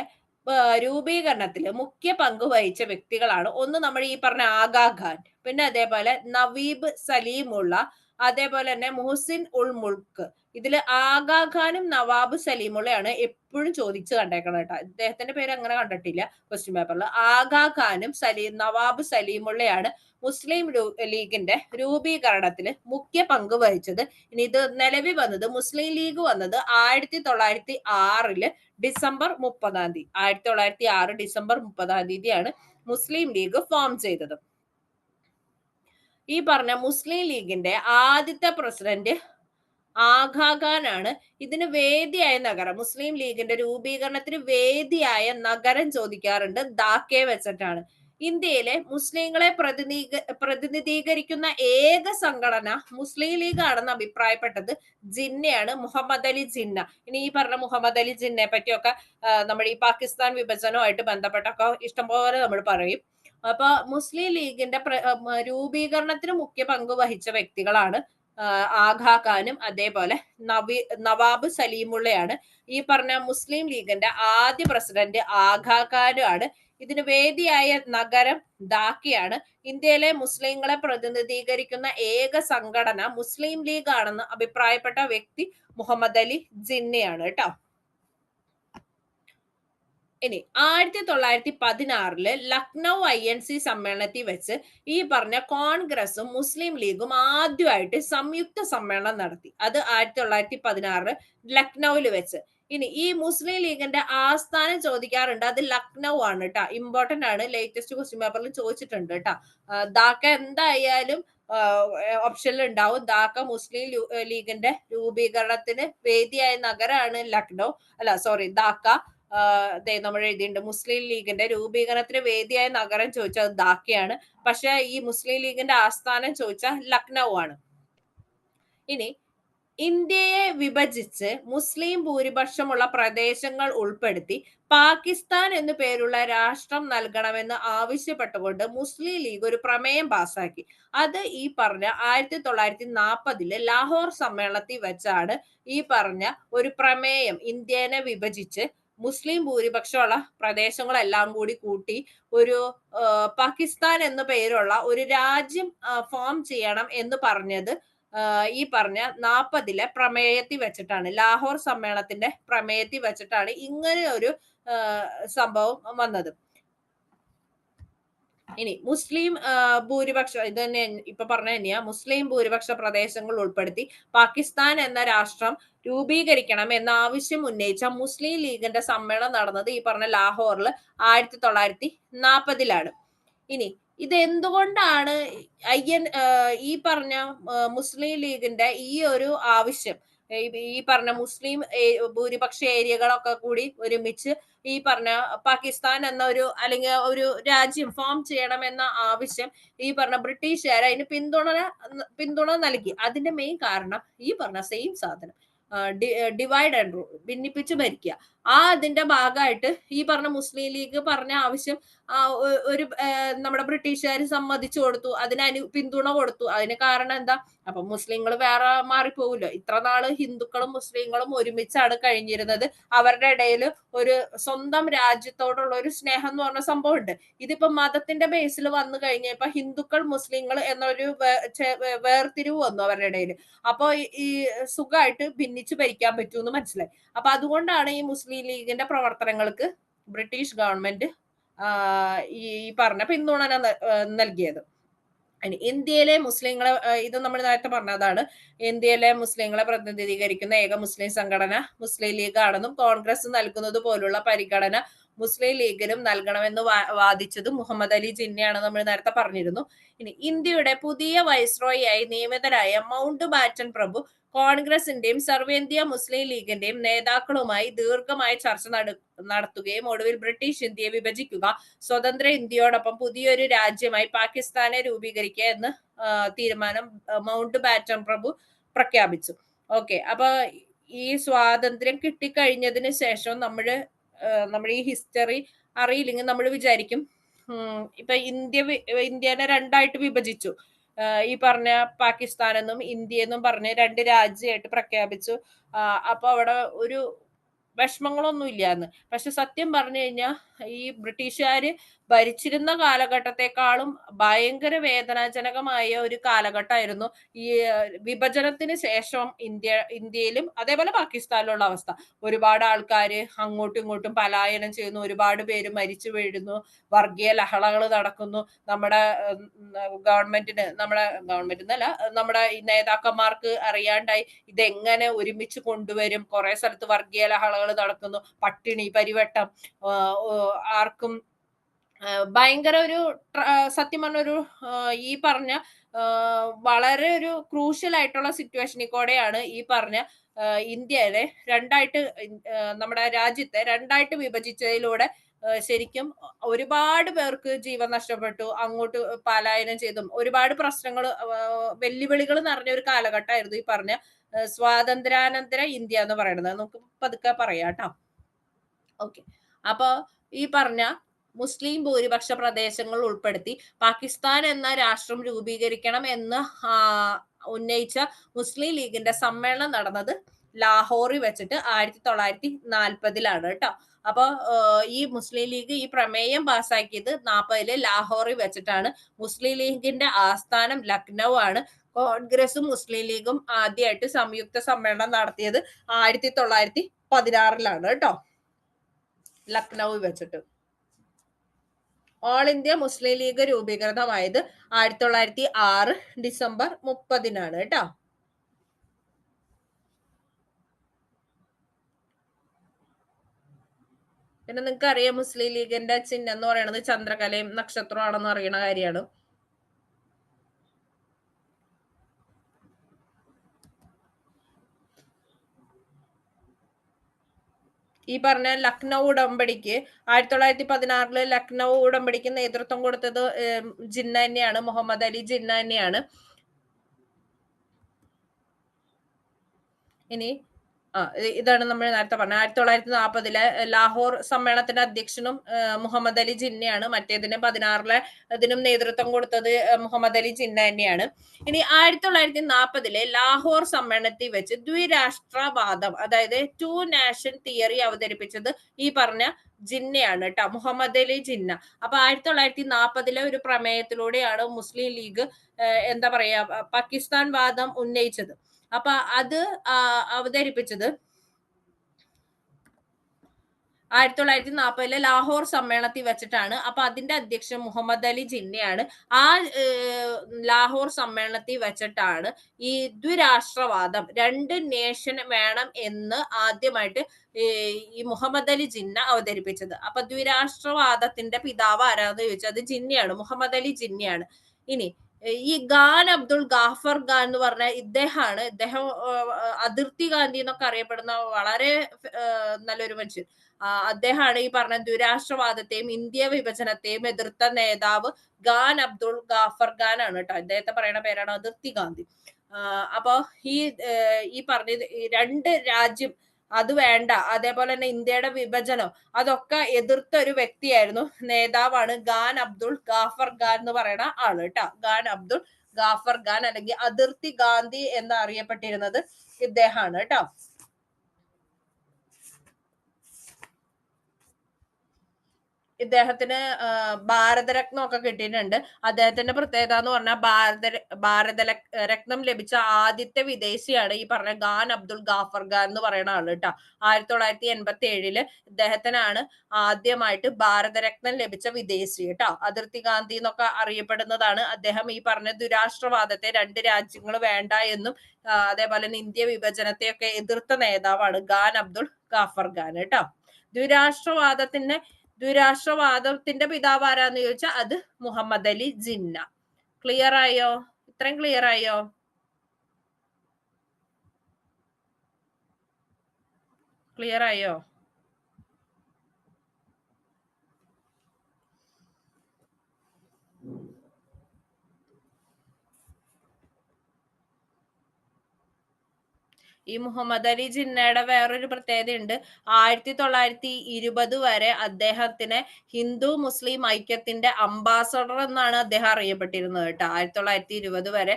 രൂപീകരണത്തിൽ മുഖ്യ പങ്ക് വഹിച്ച വ്യക്തികളാണ് ഒന്ന് നമ്മൾ ഈ പറഞ്ഞ ആഗാ ഖാൻ, പിന്നെ അതേപോലെ നവീബ് സലീമുള്ള, അതേപോലെ തന്നെ മുഹസിൻ ഉൾ മുൾക്ക്. ഇതിൽ ആഗാ ഖാനും നവാബ് സലീമുള്ളയാണ് എപ്പോഴും ചോദിച്ചു കണ്ടേക്കണം കേട്ടോ. ഇദ്ദേഹത്തിന്റെ പേര് അങ്ങനെ കണ്ടിട്ടില്ല ക്വസ്റ്റ്യൻ പേപ്പറിൽ. ആഗാ ഖാനും നവാബ് സലീമുള്ളയാണ് മുസ്ലിം ലീഗിന്റെ രൂപീകരണത്തിൽ മുഖ്യ പങ്ക് വഹിച്ചത്. ഇനി ഇത് നിലവിൽ വന്നത് മുസ്ലിം ലീഗ് വന്നത് 1906 ഡിസംബർ 30-ാം തീയതി. 1906 ഡിസംബർ 30-ാം തീയതിയാണ് മുസ്ലിം ലീഗ് ഫോം ചെയ്തത്. ഈ പറഞ്ഞ മുസ്ലിം ലീഗിന്റെ ആദ്യത്തെ പ്രസിഡന്റ് ആഗാ ഖാൻ ആണ്. ഇതിന് വേദിയായ നഗരം, മുസ്ലിം ലീഗിന്റെ രൂപീകരണത്തിന് വേദിയായ നഗരം ചോദിക്കാറുണ്ട്. ധാക്കയെ വെച്ചിട്ടാണ്. ഇന്ത്യയിലെ മുസ്ലിങ്ങളെ പ്രതിനിധീകരിക്കുന്ന ഏക സംഘടന മുസ്ലിം ലീഗ് ആണെന്ന് അഭിപ്രായപ്പെട്ടത് ജിന്നയാണ്, മുഹമ്മദ് അലി ജിന്ന. ഇനി ഈ പറഞ്ഞ മുഹമ്മദ് അലി ജിന്നയെ പറ്റിയൊക്കെ നമ്മുടെ ഈ പാകിസ്ഥാൻ വിഭജനവുമായിട്ട് ബന്ധപ്പെട്ടൊക്കെ ഇഷ്ടംപോലെ നമ്മൾ പറയും. അപ്പൊ മുസ്ലിം ലീഗിന്റെ രൂപീകരണത്തിന് മുഖ്യ പങ്ക് വഹിച്ച വ്യക്തികളാണ് ആഗാ ഖാനും അതേപോലെ നവാബ് സലീമുള്ളയാണ്. ഈ പറഞ്ഞ മുസ്ലിം ലീഗിന്റെ ആദ്യ പ്രസിഡന്റ് ആഗാ ഖാനും ആണ്. ഇതിന് വേദിയായ നഗരം ധാക്കയാണ്. ഇന്ത്യയിലെ മുസ്ലിങ്ങളെ പ്രതിനിധീകരിക്കുന്ന ഏക സംഘടന മുസ്ലിം ലീഗ് ആണെന്ന് അഭിപ്രായപ്പെട്ട വ്യക്തി മുഹമ്മദ് അലി ജിന്നയാണ് കേട്ടോ. ഇനി 1916 ലക്നൗ INC സമ്മേളനത്തിൽ വെച്ച് ഈ പറഞ്ഞ കോൺഗ്രസും മുസ്ലിം ലീഗും ആദ്യമായിട്ട് സംയുക്ത സമ്മേളനം നടത്തി. അത് 1916 ലക്നൌവിൽ വെച്ച്. ഇനി ഈ മുസ്ലിം ലീഗിന്റെ ആസ്ഥാനം ചോദിക്കാറുണ്ട്. അത് ലക്നൗ ആണ് കേട്ടോ. ഇമ്പോർട്ടന്റ് ആണ്. ലേറ്റസ്റ്റ് ക്വസ്റ്റ്യൻ പേപ്പറിൽ ചോദിച്ചിട്ടുണ്ട് കേട്ടോ. ധാക്ക എന്തായാലും ഓപ്ഷനിൽ ഉണ്ടാവും. ധാക്ക മുസ്ലിം ലീഗിന്റെ രൂപീകരണത്തിന് വേദിയായ നഗരമാണ് ലക്നൗ, അല്ല സോറി ധാക്ക. നമ്മൾ എഴുതിയിട്ടുണ്ട് മുസ്ലിം ലീഗിന്റെ രൂപീകരണത്തിന് വേദിയായ നഗരം ചോദിച്ചാൽ ധാക്കയാണ്. പക്ഷെ ഈ മുസ്ലിം ലീഗിന്റെ ആസ്ഥാനം ചോദിച്ചാൽ ലക്നൗ ആണ്. ഇനി ഇന്ത്യയെ വിഭജിച്ച് മുസ്ലിം ഭൂരിപക്ഷമുള്ള പ്രദേശങ്ങൾ ഉൾപ്പെടുത്തി പാകിസ്ഥാൻ എന്നു പേരുള്ള രാഷ്ട്രം നൽകണമെന്ന് ആവശ്യപ്പെട്ടുകൊണ്ട് മുസ്ലിം ലീഗ് ഒരു പ്രമേയം പാസാക്കി. അത് ഈ പറഞ്ഞ 1940 ലാഹോർ സമ്മേളനത്തിൽ വെച്ചാണ് ഈ പറഞ്ഞ ഒരു പ്രമേയം ഇന്ത്യനെ വിഭജിച്ച് മുസ്ലിം ഭൂരിപക്ഷമുള്ള പ്രദേശങ്ങളെല്ലാം കൂടി കൂട്ടി ഒരു പാകിസ്ഥാൻ എന്നു പേരുള്ള ഒരു രാജ്യം ഫോം ചെയ്യണം എന്ന് പറഞ്ഞത് ഈ പറഞ്ഞ 40 പ്രമേയത്തിൽ വെച്ചിട്ടാണ്. ലാഹോർ സമ്മേളനത്തിന്റെ പ്രമേയത്തിൽ വെച്ചിട്ടാണ് ഇങ്ങനെ ഒരു സംഭവം വന്നത്. ഇനി മുസ്ലിം ഭൂരിപക്ഷം ഇത് തന്നെ ഇപ്പൊ പറഞ്ഞ തന്നെയാ. മുസ്ലിം ഭൂരിപക്ഷ പ്രദേശങ്ങൾ ഉൾപ്പെടുത്തി പാകിസ്ഥാൻ എന്ന രാഷ്ട്രം രൂപീകരിക്കണം എന്ന ആവശ്യം ഉന്നയിച്ച മുസ്ലിം ലീഗിന്റെ സമ്മേളനം നടന്നത് ഈ പറഞ്ഞ ലാഹോറിൽ 1940 ഇനി ഇത് എന്തുകൊണ്ടാണ് ഈ പറഞ്ഞ മുസ്ലിം ലീഗിന്റെ ഈ ഒരു ആവശ്യം, ഈ പറഞ്ഞ മുസ്ലിം ഭൂരിപക്ഷ ഏരിയകളൊക്കെ കൂടി ഒരുമിച്ച് ഈ പറഞ്ഞ പാകിസ്ഥാൻ എന്ന ഒരു അല്ലെങ്കിൽ ഒരു രാജ്യം ഫോം ചെയ്യണം എന്ന ആവശ്യം ഈ പറഞ്ഞ ബ്രിട്ടീഷുകാർ അതിന് പിന്തുണ നൽകി. അതിന്റെ മെയിൻ കാരണം ഈ പറഞ്ഞ സെയിം സാധനം, ഡിവൈഡ് ആൻഡ് റൂൾ, ഭിന്നിപ്പിച്ച് ഭരിക്കുക. അതിന്റെ ഭാഗമായിട്ട് ഈ പറഞ്ഞ മുസ്ലിം ലീഗ് പറഞ്ഞ ആവശ്യം ഒരു നമ്മുടെ ബ്രിട്ടീഷുകാർ സമ്മതിച്ചു കൊടുത്തു, അതിന് പിന്തുണ കൊടുത്തു. അതിന് കാരണം എന്താ? അപ്പൊ മുസ്ലിങ്ങൾ വേറെ മാറിപ്പോവില്ലോ. ഇത്ര നാള് ഹിന്ദുക്കളും മുസ്ലിങ്ങളും ഒരുമിച്ചാണ് കഴിഞ്ഞിരുന്നത്. അവരുടെ ഇടയിൽ ഒരു സ്വന്തം രാജ്യത്തോടുള്ള ഒരു സ്നേഹം എന്ന് പറഞ്ഞ സംഭവം ഉണ്ട്. ഇതിപ്പോ മതത്തിന്റെ ബേസിൽ വന്നു കഴിഞ്ഞപ്പോ ഹിന്ദുക്കൾ മുസ്ലിങ്ങൾ എന്നൊരു വേർതിരിവ് വന്നു അവരുടെ ഇടയിൽ. അപ്പൊ ഈ സുഖമായിട്ട് ഭിന്നിച്ചു ഭരിക്കാൻ പറ്റൂന്ന് മനസ്സിലായി. അപ്പൊ അതുകൊണ്ടാണ് ഈ മുസ്ലിം ലീഗിന്റെ പ്രവർത്തനങ്ങൾക്ക് ബ്രിട്ടീഷ് ഗവൺമെന്റ് ഈ പറഞ്ഞ പിന്തുണ നൽകിയത്. ഇന്ത്യയിലെ മുസ്ലിങ്ങളെ, ഇത് നമ്മൾ നേരത്തെ പറഞ്ഞതാണ്, ഇന്ത്യയിലെ മുസ്ലിങ്ങളെ പ്രതിനിധീകരിക്കുന്ന ഏക മുസ്ലിം സംഘടന മുസ്ലിം ലീഗ് ആണെന്നും കോൺഗ്രസ് നൽകുന്നത് പോലുള്ള പരിഗണന മുസ്ലിം ലീഗിനും നൽകണമെന്ന് വാദിച്ചത് മുഹമ്മദ് അലി ജിന്നയാണ്, നമ്മൾ നേരത്തെ പറഞ്ഞിരുന്നു. ഇനി ഇന്ത്യയുടെ പുതിയ വൈസ്രോയിയായി നിയമിതരായ മൗണ്ട് ബാറ്റൻ പ്രഭു കോൺഗ്രസിന്റെയും സർവേന്ത്യ മുസ്ലിം ലീഗിന്റെയും നേതാക്കളുമായി ദീർഘമായ ചർച്ച നടത്തുകയും ഒടുവിൽ ബ്രിട്ടീഷ് ഇന്ത്യയെ വിഭജിക്കുക, സ്വതന്ത്ര ഇന്ത്യയോടൊപ്പം പുതിയൊരു രാജ്യമായി പാകിസ്ഥാനെ രൂപീകരിക്കുക എന്ന തീരുമാനം മൗണ്ട് ബാറ്റൻ പ്രഭു പ്രഖ്യാപിച്ചു. ഓക്കെ, അപ്പൊ ഈ സ്വാതന്ത്ര്യം കിട്ടിക്കഴിഞ്ഞതിന് ശേഷം നമ്മുടെ ഈ ഹിസ്റ്ററി അറിയില്ലെങ്കിൽ നമ്മൾ വിചാരിക്കും ഇപ്പൊ ഇന്ത്യനെ രണ്ടായിട്ട് വിഭജിച്ചു, ഈ പറഞ്ഞ പാകിസ്ഥാൻ എന്നും ഇന്ത്യ എന്നും പറഞ്ഞ് രണ്ട് രാജ്യമായിട്ട് പ്രഖ്യാപിച്ചു. അപ്പൊ അവിടെ ഒരു വിഷമങ്ങളൊന്നും ഇല്ലാന്ന്. പക്ഷെ സത്യം പറഞ്ഞു കഴിഞ്ഞാൽ ഈ ബ്രിട്ടീഷുകാര് ഭരിച്ചിരുന്ന കാലഘട്ടത്തെക്കാളും ഭയങ്കര വേദനാജനകമായ ഒരു കാലഘട്ടമായിരുന്നു ഈ വിഭജനത്തിന് ശേഷം ഇന്ത്യയിലും അതേപോലെ പാകിസ്ഥാനിലുള്ള അവസ്ഥ. ഒരുപാട് ആൾക്കാര് അങ്ങോട്ടും ഇങ്ങോട്ടും പലായനം ചെയ്യുന്നു, ഒരുപാട് പേര് മരിച്ചു വീഴുന്നു, വർഗീയ ലഹളകൾ നടക്കുന്നു. നമ്മുടെ ഗവൺമെന്റിനല്ല, നമ്മുടെ ഈ നേതാക്കന്മാർക്ക് അറിയാണ്ടായി ഇതെങ്ങനെ ഒരുമിച്ച് കൊണ്ടുവരും. കുറെ സ്ഥലത്ത് വർഗീയ ലഹളകൾ നടക്കുന്നു, പട്ടിണി, പരിവട്ടം, ആർക്കും ഭയങ്കര ഒരു സത്യം പറഞ്ഞ ഒരു ഈ പറഞ്ഞ വളരെ ഒരു ക്രൂഷ്യൽ ആയിട്ടുള്ള സിറ്റുവേഷനിൽ കൂടെയാണ് ഈ പറഞ്ഞ ഇന്ത്യയിലെ രണ്ടായിട്ട് നമ്മുടെ രാജ്യത്തെ രണ്ടായിട്ട് വിഭജിച്ചതിലൂടെ ശരിക്കും ഒരുപാട് പേർക്ക് ജീവൻ നഷ്ടപ്പെട്ടു, അങ്ങോട്ട് പലായനം ചെയ്തും ഒരുപാട് പ്രശ്നങ്ങൾ, വെല്ലുവിളികൾ നിറഞ്ഞ ഒരു കാലഘട്ടമായിരുന്നു ഈ പറഞ്ഞ സ്വാതന്ത്ര്യാനന്തര ഇന്ത്യ എന്ന് പറയുന്നത്. നമുക്ക് പതുക്കെ പറയാം കേട്ടോ. ഓക്കെ, അപ്പൊ ഈ പറഞ്ഞ മുസ്ലിം ഭൂരിപക്ഷ പ്രദേശങ്ങൾ ഉൾപ്പെടുത്തി പാകിസ്ഥാൻ എന്ന രാഷ്ട്രം രൂപീകരിക്കണം എന്ന് ഉന്നയിച്ച മുസ്ലിം ലീഗിന്റെ സമ്മേളനം നടന്നത് ലാഹോറിൽ വെച്ചിട്ട് 1940 കേട്ടോ. അപ്പൊ ഈ മുസ്ലിം ലീഗ് ഈ പ്രമേയം പാസ്സാക്കിയത് 40 ലാഹോറിൽ വെച്ചിട്ടാണ്. മുസ്ലിം ലീഗിന്റെ ആസ്ഥാനം ലക്നൗ ആണ്. കോൺഗ്രസും മുസ്ലിം ലീഗും ആദ്യമായിട്ട് സംയുക്ത സമ്മേളനം നടത്തിയത് 1916 കേട്ടോ, ലക്നൌ വെച്ചിട്ട്. ഓൾ ഇന്ത്യ മുസ്ലിം ലീഗ് രൂപീകൃതമായത് 1906 ഡിസംബർ 30 കേട്ടോ. പിന്നെ നിങ്ങൾക്ക് അറിയാം മുസ്ലിം ലീഗിന്റെ ചിഹ്നം എന്ന് പറയുന്നത് ചന്ദ്രകലയും നക്ഷത്രമാണെന്ന് അറിയണ കാര്യമാണ്. ഈ പറഞ്ഞ ലക്നൗ ഉടമ്പടിക്ക് 1916 ലക്നൗ ഉടമ്പടിക്ക് നേതൃത്വം കൊടുത്തത് ജിന്ന തന്നെയാണ്, മുഹമ്മദ് അലി ജിന്ന തന്നെയാണ്. ഇനി ഇതാണ് നമ്മൾ നേരത്തെ പറഞ്ഞ 1940 ലാഹോർ സമ്മേളനത്തിന്റെ അധ്യക്ഷനും മുഹമ്മദ് അലി ജിന്നയാണ്. മറ്റേതിന് 16 ഇതിനും നേതൃത്വം കൊടുത്തത് മുഹമ്മദ് അലി ജിന്ന തന്നെയാണ്. ഇനി 1940 ലാഹോർ സമ്മേളനത്തിൽ വെച്ച് ദ്വിരാഷ്ട്രവാദം, അതായത് ടു നാഷൻ തിയറി അവതരിപ്പിച്ചത് ഈ പറഞ്ഞ ജിന്നയാണ് കേട്ടോ, മുഹമ്മദ് അലി ജിന്ന. അപ്പൊ 1940 ഒരു പ്രമേയത്തിലൂടെയാണ് മുസ്ലിം ലീഗ് എന്താ പറയാ പാകിസ്ഥാൻ വാദം ഉന്നയിച്ചത്. അപ്പൊ അത് അവതരിപ്പിച്ചത് 1940 ലാഹോർ സമ്മേളനത്തിൽ വെച്ചിട്ടാണ്. അപ്പൊ അതിന്റെ അധ്യക്ഷൻ മുഹമ്മദ് അലി ജിന്നയാണ്. ആ ലാഹോർ സമ്മേളനത്തിൽ വെച്ചിട്ടാണ് ഈ ദ്വിരാഷ്ട്രവാദം, രണ്ട് നേഷൻ വേണം എന്ന് ആദ്യമായിട്ട് ഈ മുഹമ്മദ് അലി ജിന്ന അവതരിപ്പിച്ചത്. അപ്പൊ ദ്വിരാഷ്ട്രവാദത്തിന്റെ പിതാവ് ആരാന്ന് ചോദിച്ചാൽ അത് ജിന്നയാണ്, മുഹമ്മദ് അലി ജിന്നയാണ്. ഇനി ഈ ഖാൻ അബ്ദുൾ ഗാഫർ ഖാൻ എന്ന് പറഞ്ഞ ഇദ്ദേഹം അതിർത്തി ഗാന്ധി എന്നൊക്കെ അറിയപ്പെടുന്ന വളരെ നല്ലൊരു മനുഷ്യൻ. അദ്ദേഹമാണ് ഈ പറഞ്ഞ ദ്വിരാഷ്ട്രവാദത്തെയും ഇന്ത്യ വിഭജനത്തെയും എതിർത്ത നേതാവ് ഖാൻ അബ്ദുൾ ഗാഫർ ഖാൻ ആണ് കേട്ടോ. അദ്ദേഹത്തെ പറയുന്ന പേരാണ് അതിർത്തി ഗാന്ധി. അപ്പൊ ഈ പറഞ്ഞ രണ്ട് രാജ്യം അത് വേണ്ട, അതേപോലെ തന്നെ ഇന്ത്യയുടെ വിഭജനം അതൊക്കെ എതിർത്ത ഒരു വ്യക്തിയായിരുന്നു, നേതാവാണ് ഖാൻ അബ്ദുൾ ഗാഫർ ഖാൻ എന്ന് പറയുന്ന ആള് കേട്ടോ. ഖാൻ അബ്ദുൾ ഗാഫർ ഖാൻ അല്ലെങ്കിൽ അതിർത്തി ഗാന്ധി എന്ന് അറിയപ്പെട്ടിരുന്നത് ഇദ്ദേഹമാണ് കേട്ടോ. ഇദ്ദേഹത്തിന് ഭാരതരത്നം ഒക്കെ കിട്ടിയിട്ടുണ്ട്. അദ്ദേഹത്തിന്റെ പ്രത്യേകത എന്ന് പറഞ്ഞാൽ ഭാരതരത്നം ലഭിച്ച ആദ്യത്തെ വിദേശിയാണ് ഈ പറഞ്ഞ ഖാൻ അബ്ദുൾ ഗാഫർ ഖാൻ എന്ന് പറയുന്ന ആള് കേട്ടോ. 1987 ഇദ്ദേഹത്തിനാണ് ആദ്യമായിട്ട് ഭാരതരത്നം ലഭിച്ച വിദേശി കേട്ടോ. അതിർത്തി ഗാന്ധി എന്നൊക്കെ അറിയപ്പെടുന്നതാണ് അദ്ദേഹം. ഈ പറഞ്ഞ ദുരാഷ്ട്രവാദത്തെ, രണ്ട് രാജ്യങ്ങൾ വേണ്ട എന്നും അതേപോലെ തന്നെ ഇന്ത്യ വിഭജനത്തെയൊക്കെ എതിർത്ത നേതാവാണ് ഖാൻ അബ്ദുൾ ഗാഫർ ഖാൻ കേട്ടോ. ദ്വിരാഷ്ട്രവാദത്തിന്റെ പിതാവ് ആരാന്ന് ചോദിച്ചാൽ അത് മുഹമ്മദ് അലി ജിന്ന. ക്ലിയർ ആയോ? ഇത്രയും ക്ലിയർ ആയോ? ക്ലിയർ ആയോ? ഈ മുഹമ്മദ് അലി ജിന്നയുടെ വേറൊരു പ്രത്യേകതയുണ്ട്. 1920 വരെ അദ്ദേഹത്തിനെ ഹിന്ദു മുസ്ലിം ഐക്യത്തിന്റെ അംബാസഡർ എന്നാണ് അദ്ദേഹം അറിയപ്പെട്ടിരുന്നത് കേട്ടോ. 1920 വരെ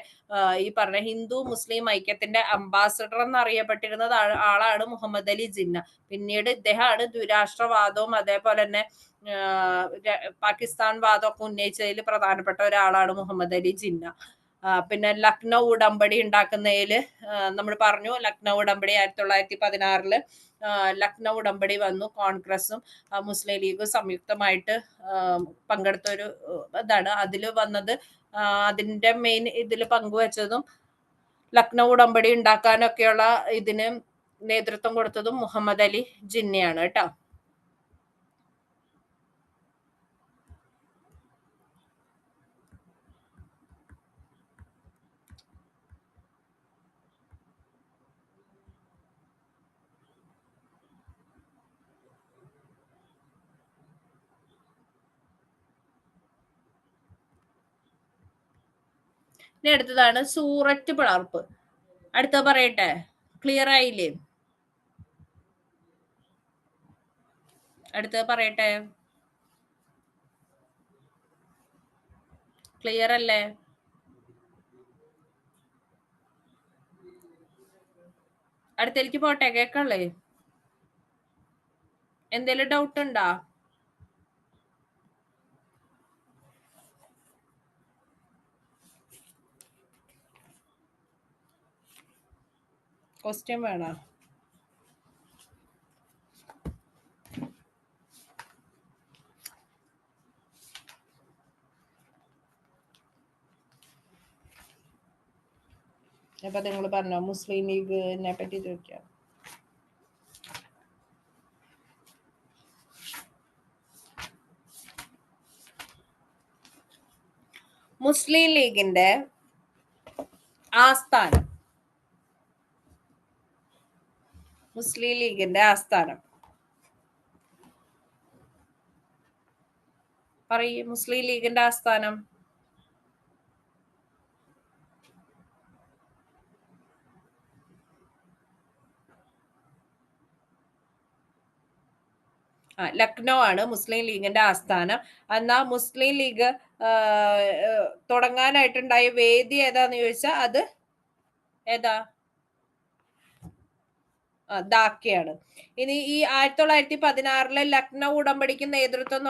ഈ പറഞ്ഞ ഹിന്ദു മുസ്ലിം ഐക്യത്തിന്റെ അംബാസഡർ എന്നറിയപ്പെട്ടിരുന്നത് ആളാണ് മുഹമ്മദ് അലി ജിന്ന. പിന്നീട് ഇദ്ദേഹമാണ് ദ്വിരാഷ്ട്രവാദവും അതേപോലെ തന്നെ പാകിസ്ഥാൻ വാദമൊക്കെ ഉന്നയിച്ചതിൽ പ്രധാനപ്പെട്ട ഒരാളാണ് മുഹമ്മദ് അലി ജിന്ന. പിന്നെ ലക്നൗ ഉടമ്പടി ഉണ്ടാക്കുന്നതില് നമ്മൾ പറഞ്ഞു, ലക്നൗ ഉടമ്പടി 1916 ലക്നൗ ഉടമ്പടി വന്നു. കോൺഗ്രസും മുസ്ലിം ലീഗും സംയുക്തമായിട്ട് പങ്കെടുത്ത ഒരു ഇതാണ്. അതിൽ വന്നത് അതിന്റെ മെയിൻ ഇതിൽ പങ്കുവച്ചതും ലക്നൗ ഉടമ്പടി ഉണ്ടാക്കാനൊക്കെയുള്ള ഇതിന് നേതൃത്വം കൊടുത്തതും മുഹമ്മദ് അലി ജിന്നയാണ് കേട്ടോ. ഇനി അടുത്തതാണ് സൂററ്റ് പിളർപ്പ്. അടുത്ത പറയട്ടെ, ക്ലിയർ ആയില്ലേ? അടുത്ത പറയട്ടെ, ക്ലിയർ അല്ലേ? അടുത്തേക്ക് പോട്ടെ, കേക്കല്ലേ? എന്തേലും ഡൗട്ട് ഉണ്ടോ? ക്വസ്റ്റ്യൻ വേണോ? അപ്പൊ നിങ്ങൾ പറഞ്ഞോ, മുസ്ലിം ലീഗിനെ പറ്റി ചോദിക്കാം. മുസ്ലിം ലീഗിന്റെ ആസ്ഥാനം, മുസ്ലിം ലീഗിന്റെ ആസ്ഥാനം പറയൂ. മുസ്ലിം ലീഗിന്റെ ആസ്ഥാനം ലക്നൗ ആണ് മുസ്ലിം ലീഗിന്റെ ആസ്ഥാനം. എന്നാ മുസ്ലിം ലീഗ് തുടങ്ങാനായിട്ടുണ്ടായ വേദി ഏതാന്ന് ചോദിച്ചാൽ അത് ഏതാ? ധാക്കയാണ്. ഇനി ഈ 1916 ലക്നൗ ഉടമ്പടിക്ക് നേതൃത്വം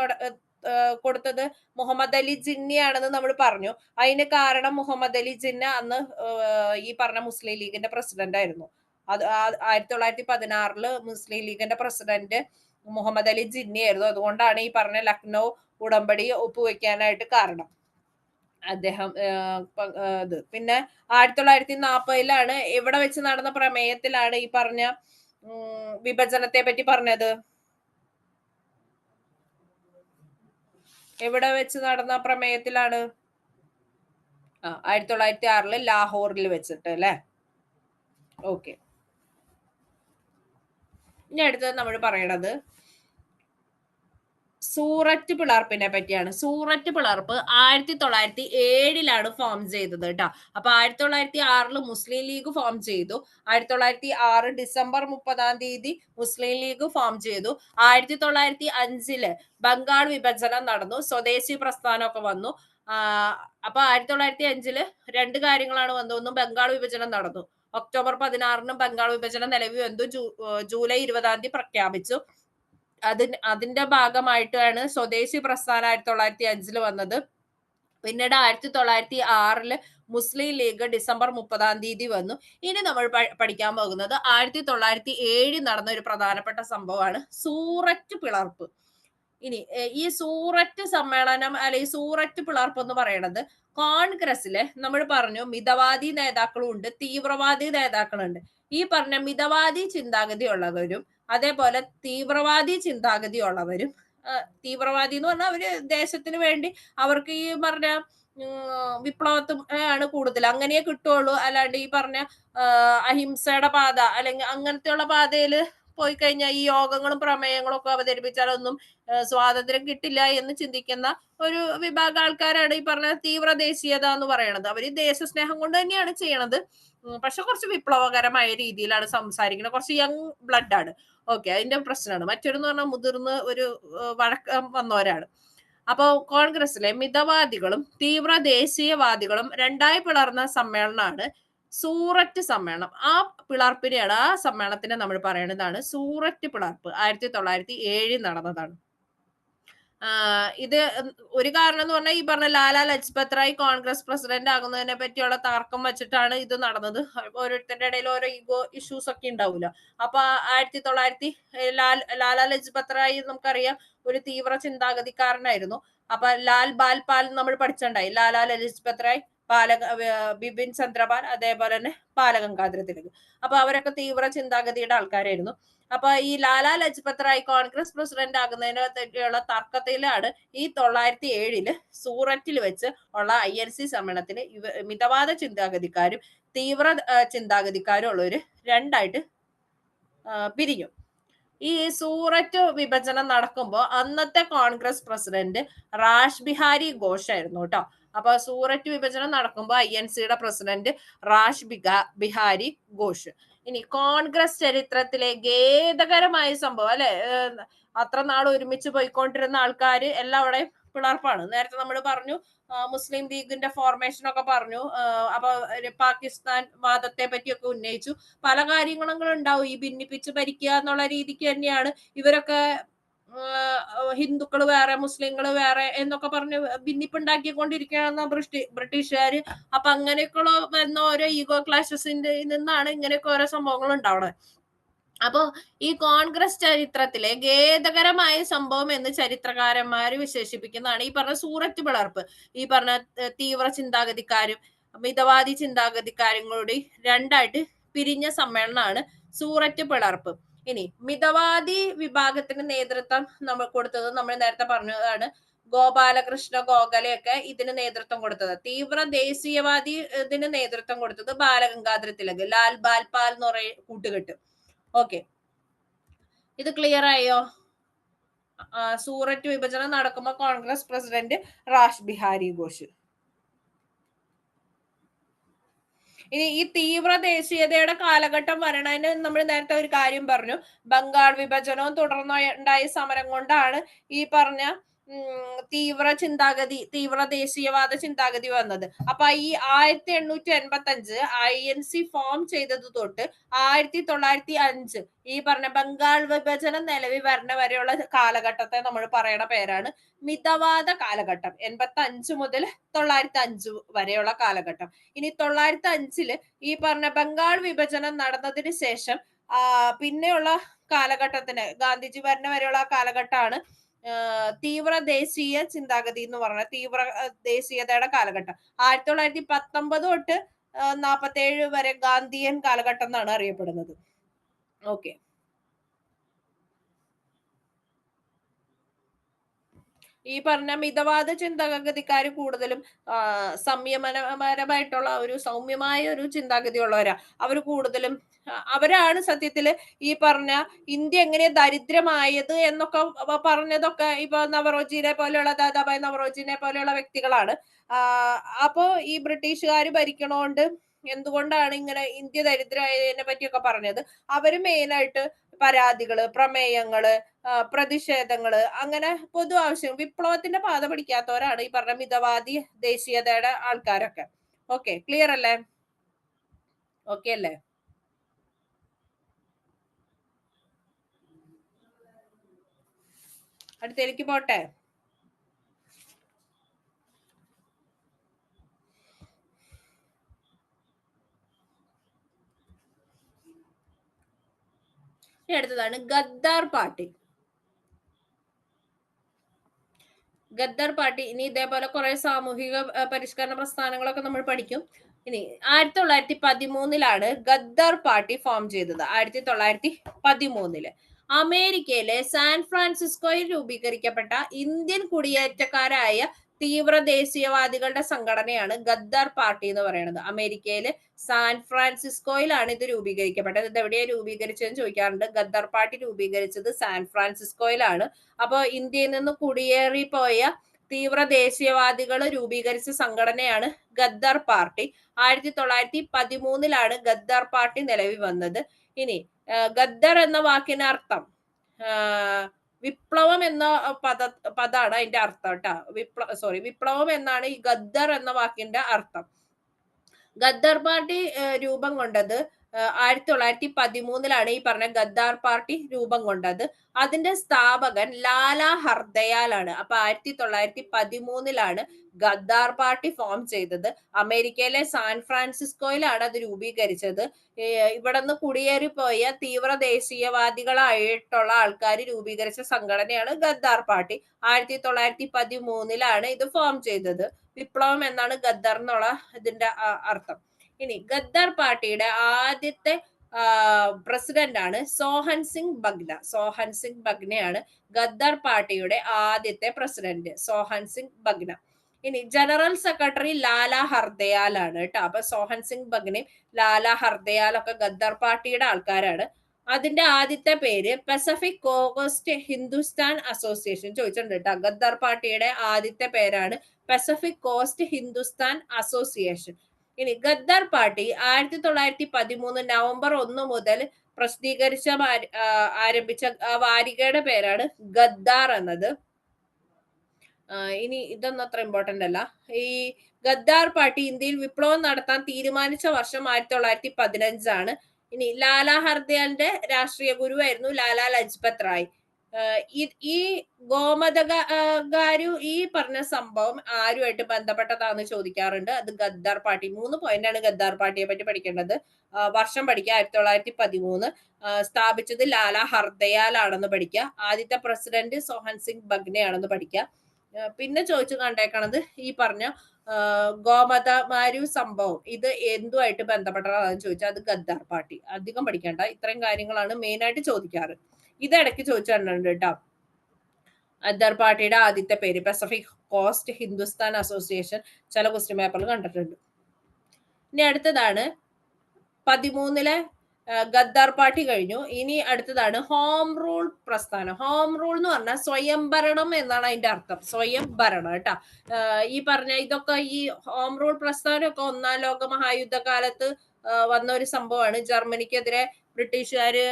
കൊടുത്തത് മുഹമ്മദ് അലി ജിന്നയാണെന്ന് നമ്മൾ പറഞ്ഞു. അതിന് കാരണം മുഹമ്മദ് അലി ജിന്ന അന്ന് ഈ പറഞ്ഞ മുസ്ലിം ലീഗിന്റെ പ്രസിഡന്റ് ആയിരുന്നു. അത് 1916 മുസ്ലിം ലീഗിന്റെ പ്രസിഡന്റ് മുഹമ്മദ് അലി ജിന്നയായിരുന്നു. അതുകൊണ്ടാണ് ഈ പറഞ്ഞ ലക്നൗ ഉടമ്പടി ഒപ്പുവെക്കാനായിട്ട് കാരണം അദ്ദേഹം ഇത്. പിന്നെ 1940 എവിടെ വെച്ച് നടന്ന പ്രമേയത്തിലാണ് ഈ പറഞ്ഞ വിഭജനത്തെ പറ്റി പറഞ്ഞത്? എവിടെ വെച്ച് നടന്ന പ്രമേയത്തിലാണ്? 1906 ലാഹോറിൽ വെച്ചിട്ട് അല്ലെ? ഓക്കെ. ഇനി അടുത്തത് നമ്മൾ പറയണത് സൂററ്റ് പിളർപ്പിനെ പറ്റിയാണ്. സൂററ്റ് പിളർപ്പ് 1907 ഫോം ചെയ്തത് കേട്ടോ. അപ്പൊ 1906 മുസ്ലിം ലീഗ് ഫോം ചെയ്തു. 1906 ഡിസംബർ 30 മുസ്ലിം ലീഗ് ഫോം ചെയ്തു. 1905 ബംഗാൾ വിഭജനം നടന്നു. സ്വദേശി പ്രസ്ഥാനമൊക്കെ വന്നു. അപ്പൊ 1905 രണ്ട് കാര്യങ്ങളാണ് വന്നത്. ഒന്ന്, ബംഗാൾ വിഭജനം നടന്നു. ഒക്ടോബർ 16 ബംഗാൾ വിഭജനം നിലവിൽ വന്നു. ജൂലൈ 20 പ്രഖ്യാപിച്ചു. അതിന്റെ ഭാഗമായിട്ടാണ് സ്വദേശി പ്രസ്ഥാനം 1905 വന്നത്. പിന്നീട് 1906 മുസ്ലിം ലീഗ് ഡിസംബർ 30 വന്നു. ഇനി നമ്മൾ പഠിക്കാൻ പോകുന്നത് 1907 നടന്ന ഒരു പ്രധാനപ്പെട്ട സംഭവമാണ് സൂററ്റ് പിളർപ്പ്. ഇനി ഈ സൂററ്റ് സമ്മേളനം അല്ലെങ്കിൽ സൂററ്റ് പിളർപ്പ് എന്ന് പറയുന്നത് കോൺഗ്രസിലെ നമ്മൾ പറഞ്ഞു മിതവാദി നേതാക്കളും ഉണ്ട്, തീവ്രവാദി നേതാക്കളുണ്ട്. ഈ പറഞ്ഞ മിതവാദി ചിന്താഗതി ഉള്ളവരും അതേപോലെ തീവ്രവാദി ചിന്താഗതി ഉള്ളവരും തീവ്രവാദി എന്ന് പറഞ്ഞാൽ അവര് ദേശത്തിന് വേണ്ടി അവർക്ക് ഈ പറഞ്ഞ വിപ്ലവത്തിന് കൂടുതൽ അങ്ങനെ കിട്ടുള്ളൂ. അല്ലാണ്ട് ഈ പറഞ്ഞ അഹിംസയുടെ പാത അല്ലെങ്കിൽ അങ്ങനത്തെയുള്ള പാതയിൽ പോയി കഴിഞ്ഞാൽ ഈ യോഗങ്ങളും പ്രമേയങ്ങളും ഒക്കെ അവതരിപ്പിച്ചാലൊന്നും സ്വാതന്ത്ര്യം കിട്ടില്ല എന്ന് ചിന്തിക്കുന്ന ഒരു വിഭാഗം ആൾക്കാരാണ് ഈ പറഞ്ഞ തീവ്ര ദേശീയത എന്ന് പറയുന്നത്. അവര് ദേശസ്നേഹം കൊണ്ട് തന്നെയാണ് ചെയ്യണത്. പക്ഷെ കുറച്ച് വിപ്ലവകരമായ രീതിയിലാണ് സംസാരിക്കുന്നത്. കുറച്ച് യങ് ബ്ലഡ് ആണ്. ഓക്കെ, അതിന്റെ പ്രശ്നമാണ്. മറ്റൊരെന്ന് പറഞ്ഞാൽ മുതിർന്ന് ഒരു വഴക്കം വന്നവരാണ്. അപ്പോ കോൺഗ്രസിലെ മിതവാദികളും തീവ്ര ദേശീയവാദികളും രണ്ടായി പിളർന്ന സമ്മേളനമാണ് സൂററ്റ് സമ്മേളനം. ആ പിളർപ്പിനെയാണ്, ആ സമ്മേളനത്തിനെ നമ്മൾ പറയുന്നതാണ് സൂററ്റ് പിളർപ്പ്. 1907 നടന്നതാണ്. ഇത് ഒരു കാരണം എന്ന് പറഞ്ഞാൽ ഈ പറഞ്ഞ ലാലാ ലജ്പത് റായ് കോൺഗ്രസ് പ്രസിഡന്റ് ആകുന്നതിനെ പറ്റിയുള്ള തർക്കം വെച്ചിട്ടാണ് ഇത് നടന്നത്. ഓരോരുത്തരുടെ ഇടയിൽ ഓരോ ഈഗോ ഇഷ്യൂസ് ഒക്കെ ഉണ്ടാവില്ല. അപ്പൊ 1900 ലാലാ ലജ്പത് റായ് നമുക്കറിയാം ഒരു തീവ്ര ചിന്താഗതിക്കാരനായിരുന്നു. അപ്പൊ ലാൽ ബാൽ പാൽ നമ്മൾ പഠിച്ചിട്ടുണ്ടായി. ലാലാ ലജ്പത് റായ്, ബിപിൻ ചന്ദ്രപാൽ, അതേപോലെ തന്നെ ബാലഗംഗാധര തിലക്. അപ്പൊ അവരൊക്കെ തീവ്ര ചിന്താഗതിയുടെ ആൾക്കാരായിരുന്നു. അപ്പൊ ഈ ലാലാ ലജ്പത് റായ് കോൺഗ്രസ് പ്രസിഡന്റ് ആകുന്നതിനെ പറ്റിയുള്ള തർക്കത്തിലാണ് ഈ 1907 സൂററ്റിൽ വെച്ച് ഉള്ള INC സമ്മേളനത്തിന് മിതവാദ ചിന്താഗതിക്കാരും തീവ്ര ചിന്താഗതിക്കാരും ഉള്ളവര് രണ്ടായിട്ട് പിരിഞ്ഞു. ഈ സൂററ്റ് വിഭജനം നടക്കുമ്പോൾ അന്നത്തെ കോൺഗ്രസ് പ്രസിഡന്റ് റാഷ് ബിഹാരി ഘോഷ് ആയിരുന്നു കേട്ടോ. അപ്പൊ സൂററ്റ് വിഭജനം നടക്കുമ്പോൾ INCയുടെ പ്രസിഡന്റ് റാഷ് ബിഹാരി ഘോഷ്. ഇനി കോൺഗ്രസ് ചരിത്രത്തിലെ ഖേദകരമായ സംഭവം അല്ലെ, അത്ര നാൾ ഒരുമിച്ച് പോയിക്കൊണ്ടിരുന്ന ആൾക്കാര് എല്ലാവരുടെയും പിളർപ്പാണ്. നേരത്തെ നമ്മൾ പറഞ്ഞു മുസ്ലിം ലീഗിന്റെ ഫോർമേഷൻ ഒക്കെ പറഞ്ഞു. അപ്പൊ പാകിസ്ഥാൻ വാദത്തെ പറ്റിയൊക്കെ ഉന്നയിച്ചു. പല കാര്യങ്ങളും ഉണ്ടാവും. ഈ ഭിന്നിപ്പിച്ച് ഭരിക്കുക എന്നുള്ള രീതിക്ക് തന്നെയാണ് ഇവരൊക്കെ ഹിന്ദുക്കൾ വേറെ മുസ്ലിങ്ങൾ വേറെ എന്നൊക്കെ പറഞ്ഞ് ഭിന്നിപ്പുണ്ടാക്കിക്കൊണ്ടിരിക്കുകയാണെന്ന ബ്രിട്ടീഷുകാര്. അപ്പൊ അങ്ങനെയൊക്കെയുള്ള വരുന്ന ഓരോ ഈഗോ ക്ലാഷസിന്റെ നിന്നാണ് ഇങ്ങനെയൊക്കെ ഓരോ സംഭവങ്ങൾ ഉണ്ടാവുന്നത്. അപ്പോ ഈ കോൺഗ്രസ് ചരിത്രത്തിലെ ഖേദകരമായ സംഭവം എന്ന് ചരിത്രകാരന്മാര് വിശേഷിപ്പിക്കുന്നതാണ് ഈ പറഞ്ഞ സൂററ്റ് പിളർപ്പ്. ഈ പറഞ്ഞ തീവ്ര ചിന്താഗതിക്കാരും മിതവാദി ചിന്താഗതിക്കാരും കൂടി രണ്ടായിട്ട് പിരിഞ്ഞ സമ്മേളനമാണ് സൂററ്റ് പിളർപ്പ്. ഇനി മിതവാദി വിഭാഗത്തിന് നേതൃത്വം നമ്മൾ കൊടുത്തത് നമ്മൾ നേരത്തെ പറഞ്ഞതാണ് ഗോപാലകൃഷ്ണ ഗോഖലെയൊക്കെ ഇതിന് നേതൃത്വം കൊടുത്തത്. തീവ്ര ദേശീയവാദി ഇതിന് നേതൃത്വം കൊടുത്തത് ബാലഗംഗാധര തിലക്, ലാൽ ബാൽ പാൽ എന്ന് പറയുന്ന കൂട്ടുകെട്ട്. ഓക്കെ, ഇത് ക്ലിയർ ആയോ? സൂററ്റ് വിഭജനം നടക്കുമ്പോൾ കോൺഗ്രസ് പ്രസിഡന്റ് റാഷ് ബിഹാരി ഘോഷ്. ഇനി ഈ തീവ്ര ദേശീയതയുടെ കാലഘട്ടം വരണതിന് നമ്മൾ നേരത്തെ ഒരു കാര്യം പറഞ്ഞു. ബംഗാൾ വിഭജനവും തുടർന്ന് ഉണ്ടായ സമരം കൊണ്ടാണ് ഈ പറഞ്ഞ തീവ്ര ദേശീയവാദ ചിന്താഗതി വന്നത്. അപ്പൊ ഈ 1885 INC ഫോം ചെയ്തത് തൊട്ട് 1905 ഈ പറഞ്ഞ ബംഗാൾ വിഭജനം നിലവിൽ വരണ വരെയുള്ള കാലഘട്ടത്തെ നമ്മൾ പറയണ പേരാണ് മിതവാദ കാലഘട്ടം. 85 മുതൽ 905 വരെയുള്ള കാലഘട്ടം. ഇനി 905 ഈ പറഞ്ഞ ബംഗാൾ വിഭജനം നടന്നതിന് ശേഷം പിന്നെയുള്ള കാലഘട്ടത്തിന് ഗാന്ധിജി വരണ വരെയുള്ള കാലഘട്ടമാണ് തീവ്ര ദേശീയ ചിന്താഗതി എന്ന് പറഞ്ഞ തീവ്ര ദേശീയതയുടെ കാലഘട്ടം. 1919 തൊട്ട് 47 വരെ ഗാന്ധിയൻ കാലഘട്ടം എന്നാണ് അറിയപ്പെടുന്നത്. ഓക്കെ, ഈ പറഞ്ഞ മിതവാദ ചിന്താഗതിക്കാർ കൂടുതലും സംയമനപരമായിട്ടുള്ള ഒരു സൗമ്യമായ ഒരു ചിന്താഗതി ഉള്ളവരാ. അവർ കൂടുതലും അവരാണ് സത്യത്തില് ഈ പറഞ്ഞ ഇന്ത്യ എങ്ങനെ ദരിദ്രമായത് എന്നൊക്കെ പറഞ്ഞതൊക്കെ ഇപ്പൊ നവറോജിനെ പോലെയുള്ള ദാദാഭായ് നവറോജിനെ പോലെയുള്ള വ്യക്തികളാണ്. അപ്പോ ഈ ബ്രിട്ടീഷുകാർ ഭരിക്കണോണ്ട് എന്തുകൊണ്ടാണ് ഇങ്ങനെ ഇന്ത്യ ദരിദ്രമായതിനെ പറ്റിയൊക്കെ പറഞ്ഞത്. അവര് മെയിനായിട്ട് പരാതികള്, പ്രമേയങ്ങള്, പ്രതിഷേധങ്ങള്, അങ്ങനെ പൊതു ആവശ്യം വിപ്ലവത്തിന്റെ പാത പിടിക്കാത്തവരാണ് ഈ പറഞ്ഞ മിതവാദി ദേശീയതയുടെ ആൾക്കാരൊക്കെ. ഓക്കെ, ക്ലിയർ അല്ലേ? ഓക്കെ അല്ലേ? അടുത്തേക്ക് പോട്ടെ. അടുത്തതാണ് ഗദ്ദാർ പാർട്ടി. ഗദ്ദാർ പാർട്ടി ഇനി ഇതേപോലെ കുറെ സാമൂഹിക പരിഷ്കരണ പ്രസ്ഥാനങ്ങളൊക്കെ നമ്മൾ പഠിക്കും. ഇനി 1913 ഗദ്ദാർ പാർട്ടി ഫോം ചെയ്തത്. 1913 അമേരിക്കയിലെ സാൻ ഫ്രാൻസിസ്കോയിൽ രൂപീകരിക്കപ്പെട്ട ഇന്ത്യൻ കുടിയേറ്റക്കാരായ തീവ്ര ദേശീയവാദികളുടെ സംഘടനയാണ് ഗദ്ദാർ പാർട്ടി എന്ന് പറയുന്നത്. അമേരിക്കയിലെ സാൻ ഫ്രാൻസിസ്കോയിലാണ് ഇത് രൂപീകരിക്കപ്പെട്ടത്. ഇത് എവിടെയാണ് രൂപീകരിച്ചതെന്ന് ചോദിക്കാറുണ്ട്. ഗദ്ദാർ പാർട്ടി രൂപീകരിച്ചത് സാൻ ഫ്രാൻസിസ്കോയിലാണ്. അപ്പോൾ ഇന്ത്യയിൽ നിന്ന് കുടിയേറിപ്പോയ തീവ്ര ദേശീയവാദികൾ രൂപീകരിച്ച സംഘടനയാണ് ഗദ്ദാർ പാർട്ടി. 1913 ഗദ്ദാർ പാർട്ടി നിലവിൽ വന്നത്. ഇനി ഗദ്ദർ എന്ന വാക്കിന് അർത്ഥം വിപ്ലവം എന്ന പദാണ് അതിന്റെ അർത്ഥം കേട്ടോ. വിപ്ലവം എന്നാണ് ഈ ഗദ്ദർ എന്ന വാക്കിന്റെ അർത്ഥം. ഗദ്ദർ പാർട്ടി രൂപം കൊണ്ടത് 1913 ഈ പറഞ്ഞ ഗദ്ദാർ പാർട്ടി രൂപം കൊണ്ടത്. അതിന്റെ സ്ഥാപകൻ ലാലാ ഹർദയാലാണ്. അപ്പൊ 1913 ഗദ്ദാർ പാർട്ടി ഫോം ചെയ്തത്. അമേരിക്കയിലെ സാൻ ഫ്രാൻസിസ്കോയിലാണ് അത് രൂപീകരിച്ചത്. ഇവിടെ നിന്ന് കുടിയേറിപ്പോയ തീവ്ര ദേശീയവാദികളായിട്ടുള്ള ആൾക്കാർ രൂപീകരിച്ച സംഘടനയാണ് ഗദ്ദാർ പാർട്ടി. 1913 ഇത് ഫോം ചെയ്തത്. വിപ്ലവം എന്നാണ് ഗദ്ദർ എന്നുള്ള ഇതിന്റെ അർത്ഥം. ഇനി ഗദ്ദാർ പാർട്ടിയുടെ ആദ്യത്തെ പ്രസിഡന്റ് ആണ് സോഹൻ സിംഗ് ബഗ്ന. സോഹൻ സിംഗ് ബഗ്നയാണ് ഗദ്ദാർ പാർട്ടിയുടെ ആദ്യത്തെ പ്രസിഡന്റ്, സോഹൻ സിംഗ് ബഗ്ന. ഇനി ജനറൽ സെക്രട്ടറി ലാലാ ഹർദയാൽ ആണ് കേട്ടോ. അപ്പൊ സോഹൻ സിംഗ് ബഗ്നയും ലാലാ ഹർദയാൽ ഒക്കെ ഗദ്ദാർ പാർട്ടിയുടെ ആൾക്കാരാണ്. അതിന്റെ ആദ്യത്തെ പേര് പസഫിക് കോസ്റ്റ് ഹിന്ദുസ്ഥാൻ അസോസിയേഷൻ ചോദിച്ചിട്ടുണ്ട് കേട്ടോ. ഗദ്ദാർ പാർട്ടിയുടെ ആദ്യത്തെ പേരാണ് പസഫിക് കോസ്റ്റ് ഹിന്ദുസ്ഥാൻ അസോസിയേഷൻ. ഇനി ഗദ്ദാർ പാർട്ടി 1913 നവംബർ 1 മുതൽ പ്രസിദ്ധീകരിച്ച ആരംഭിച്ച വാരികയുടെ പേരാണ് ഗദ്ദാർ എന്നത്. ഇനി ഇതൊന്നും അത്ര ഇമ്പോർട്ടന്റ് അല്ല. ഈ ഗദ്ദാർ പാർട്ടി ഇന്ത്യയിൽ വിപ്ലവം നടത്താൻ തീരുമാനിച്ച വർഷം 1915 ഇനി ലാലാ ഹർദയാലിന്റെ രാഷ്ട്രീയ ഗുരുവായിരുന്നു ലാലാ ലജ്പത് റായ്. ഈ ഗോമതകാരു ഈ പറഞ്ഞ സംഭവം ആരുമായിട്ട് ബന്ധപ്പെട്ടതാന്ന് ചോദിക്കാറുണ്ട്. അത് ഗദ്ദാർ പാർട്ടി. 3 പോയിന്റാണ് ഗദ്ദാർ പാർട്ടിയെ പറ്റി പഠിക്കേണ്ടത്. വർഷം പഠിക്കുക 1913. സ്ഥാപിച്ചത് ലാലാ ഹർദയാൽ ആണെന്ന് പഠിക്കുക. ആദ്യത്തെ പ്രസിഡന്റ് സോഹൻ സിംഗ് ബഗ്നയാണെന്ന് പഠിക്കുക. പിന്നെ ചോദിച്ചു കണ്ടേക്കണത് ഈ പറഞ്ഞ ഗോമതമാരു സംഭവം ഇത് എന്തുമായിട്ട് ബന്ധപ്പെട്ടതാണെന്ന് ചോദിച്ചാൽ അത് ഗദ്ദാർ പാർട്ടി. അധികം പഠിക്കേണ്ട, ഇത്രയും കാര്യങ്ങളാണ് മെയിൻ ആയിട്ട് ചോദിക്കാറ്. ഇത് ഇടയ്ക്ക് ചോദിച്ചു കണ്ടിട്ടുണ്ട് കേട്ടോ. ഗദ്ദാർ പാർട്ടിയുടെ ആദ്യത്തെ പേര് പസഫിക് കോസ്റ്റ് ഹിന്ദുസ്ഥാൻ അസോസിയേഷൻ ചില ക്വസ്റ്റ്യൻ പേപ്പറിൽ കണ്ടിട്ടുണ്ട്. ഇനി അടുത്തതാണ് 13 ഗദ്ദാർ പാർട്ടി കഴിഞ്ഞു. ഇനി അടുത്തതാണ് ഹോം റൂൾ പ്രസ്ഥാനം. ഹോം റൂൾ എന്ന് പറഞ്ഞാൽ സ്വയംഭരണം എന്നാണ് അതിന്റെ അർത്ഥം. സ്വയംഭരണം കേട്ടോ. ഈ പറഞ്ഞ ഇതൊക്കെ ഈ ഹോം റൂൾ പ്രസ്ഥാനമൊക്കെ 1-ാം ലോക മഹായുദ്ധ കാലത്ത് വന്ന ഒരു സംഭവമാണ്. ജർമ്മനിക്കെതിരെ ബ്രിട്ടീഷുകാര്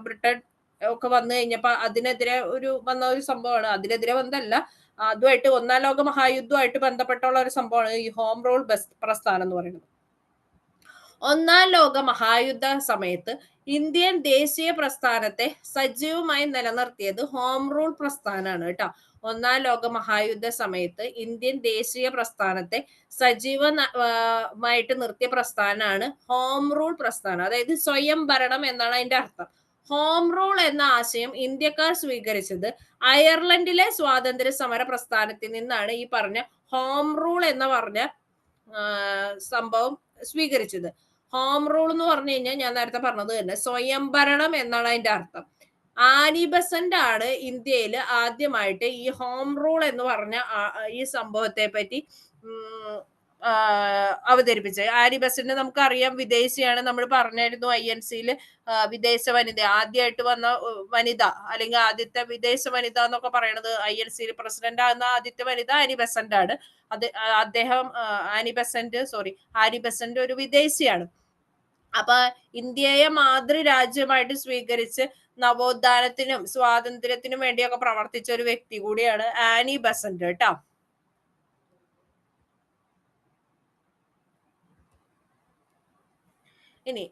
ബ്രിട്ടൻ ഒക്കെ വന്നു കഴിഞ്ഞപ്പോ അതിനെതിരെ വന്ന ഒരു സംഭവമാണ്. അതിനെതിരെ വന്നതല്ല, അതുമായിട്ട് 1-ാം ലോക മഹായുദ്ധമായിട്ട് ബന്ധപ്പെട്ടുള്ള ഒരു സംഭവമാണ് ഈ ഹോം റൂൾ പ്രസ്ഥാനം എന്ന് പറയുന്നത്. 1-ാം ലോക മഹായുദ്ധ സമയത്ത് ഇന്ത്യൻ ദേശീയ പ്രസ്ഥാനത്തെ സജീവമായി നിലനിർത്തിയത് ഹോം റൂൾ പ്രസ്ഥാനമാണ് കേട്ടോ. 1-ാം ലോക മഹായുദ്ധ സമയത്ത് ഇന്ത്യൻ ദേശീയ പ്രസ്ഥാനത്തെ സജീവമായിട്ട് നിർത്തിയ പ്രസ്ഥാനമാണ് ഹോം റൂൾ പ്രസ്ഥാനം. അതായത് സ്വയം ഭരണം എന്നാണ് അതിന്റെ അർത്ഥം. ഹോം റൂൾ എന്ന ആശയം ഇന്ത്യക്കാർ സ്വീകരിച്ചത് അയർലൻഡിലെ സ്വാതന്ത്ര്യ സമര പ്രസ്ഥാനത്തിൽ നിന്നാണ് ഈ പറഞ്ഞ ഹോം റൂൾ എന്ന് പറഞ്ഞ സംഭവം സ്വീകരിച്ചത്. ഹോം റൂൾ എന്ന് പറഞ്ഞു കഴിഞ്ഞാൽ ഞാൻ നേരത്തെ പറഞ്ഞത് തന്നെ സ്വയംഭരണം എന്നാണ് അതിന്റെ അർത്ഥം. ആനി ബസന്റ് ആണ് ഇന്ത്യയിൽ ആദ്യമായിട്ട് ഈ ഹോം റൂൾ എന്ന് പറഞ്ഞ ഈ സംഭവത്തെ പറ്റി അവതരിപ്പിച്ചത്. ആനി ബസന്റ് നമുക്കറിയാം വിദേശിയാണ്. നമ്മൾ പറഞ്ഞായിരുന്നു INC-യിൽ വിദേശ വനിത ആദ്യമായിട്ട് വന്ന വനിത അല്ലെങ്കിൽ ആദ്യത്തെ വിദേശ വനിത എന്നൊക്കെ പറയണത് INC-യിൽ പ്രസിഡന്റ് ആകുന്ന ആദ്യത്തെ വനിത ആനി ബസന്റ് ആണ്. അദ്ദേഹം ആനി ബസന്റ് ഒരു വിദേശിയാണ്. അപ്പൊ ഇന്ത്യയെ മാതൃരാജ്യമായിട്ട് സ്വീകരിച്ച് നവോത്ഥാനത്തിനും സ്വാതന്ത്ര്യത്തിനും വേണ്ടിയൊക്കെ പ്രവർത്തിച്ച ഒരു വ്യക്തി കൂടിയാണ് ആനി ബസന്റ് കേട്ടോ. ഇനി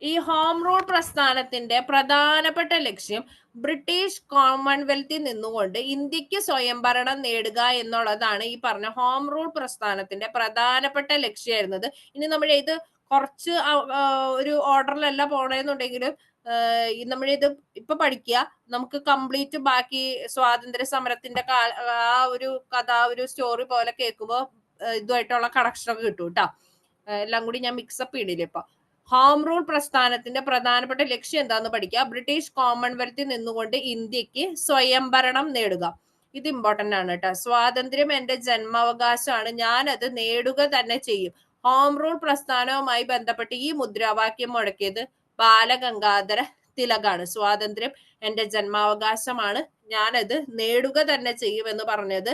ഈ ഹോം റൂൾ പ്രസ്ഥാനത്തിന്റെ പ്രധാനപ്പെട്ട ലക്ഷ്യം ബ്രിട്ടീഷ് കോമൺവെൽത്തിൽ നിന്നുകൊണ്ട് ഇന്ത്യക്ക് സ്വയംഭരണം നേടുക എന്നുള്ളതാണ് ഈ പറഞ്ഞ ഹോം റൂൾ പ്രസ്ഥാനത്തിന്റെ പ്രധാനപ്പെട്ട ലക്ഷ്യമായിരുന്നത്. ഇനി നമ്മൾ ഇത് കുറച്ച് ഒരു ഓർഡറിലല്ല പോണെന്നുണ്ടെങ്കിലും നമ്മളിത് ഇപ്പൊ പഠിക്കുക. നമുക്ക് കംപ്ലീറ്റ് ബാക്കി സ്വാതന്ത്ര്യ സമരത്തിന്റെ ആ ഒരു കഥ ഒരു സ്റ്റോറി പോലെ കേൾക്കുമ്പോൾ ഇതുമായിട്ടുള്ള കണക്ഷൻ ഒക്കെ കിട്ടും കേട്ടോ. എല്ലാം കൂടി ഞാൻ മിക്സപ്പ് ചെയ്യണില്ല ഇപ്പൊ. ഹോം റൂൾ പ്രസ്ഥാനത്തിന്റെ പ്രധാനപ്പെട്ട ലക്ഷ്യം എന്താന്ന് പഠിക്കുക. ബ്രിട്ടീഷ് കോമൺവെൽത്തിൽ നിന്നുകൊണ്ട് ഇന്ത്യക്ക് സ്വയംഭരണം നേടുക. ഇത് ഇമ്പോർട്ടന്റ് ആണ് കേട്ടോ. സ്വാതന്ത്ര്യം എന്റെ ജന്മാവകാശമാണ്, ഞാനത് നേടുക തന്നെ ചെയ്യും. ഹോം റൂൾ പ്രസ്ഥാനവുമായി ബന്ധപ്പെട്ട് ഈ മുദ്രാവാക്യം മുഴക്കിയത് ബാലഗംഗാധര തിലകാണ്. സ്വാതന്ത്ര്യം എന്റെ ജന്മാവകാശമാണ്, ഞാനത് നേടുക തന്നെ ചെയ്യും എന്ന് പറഞ്ഞത്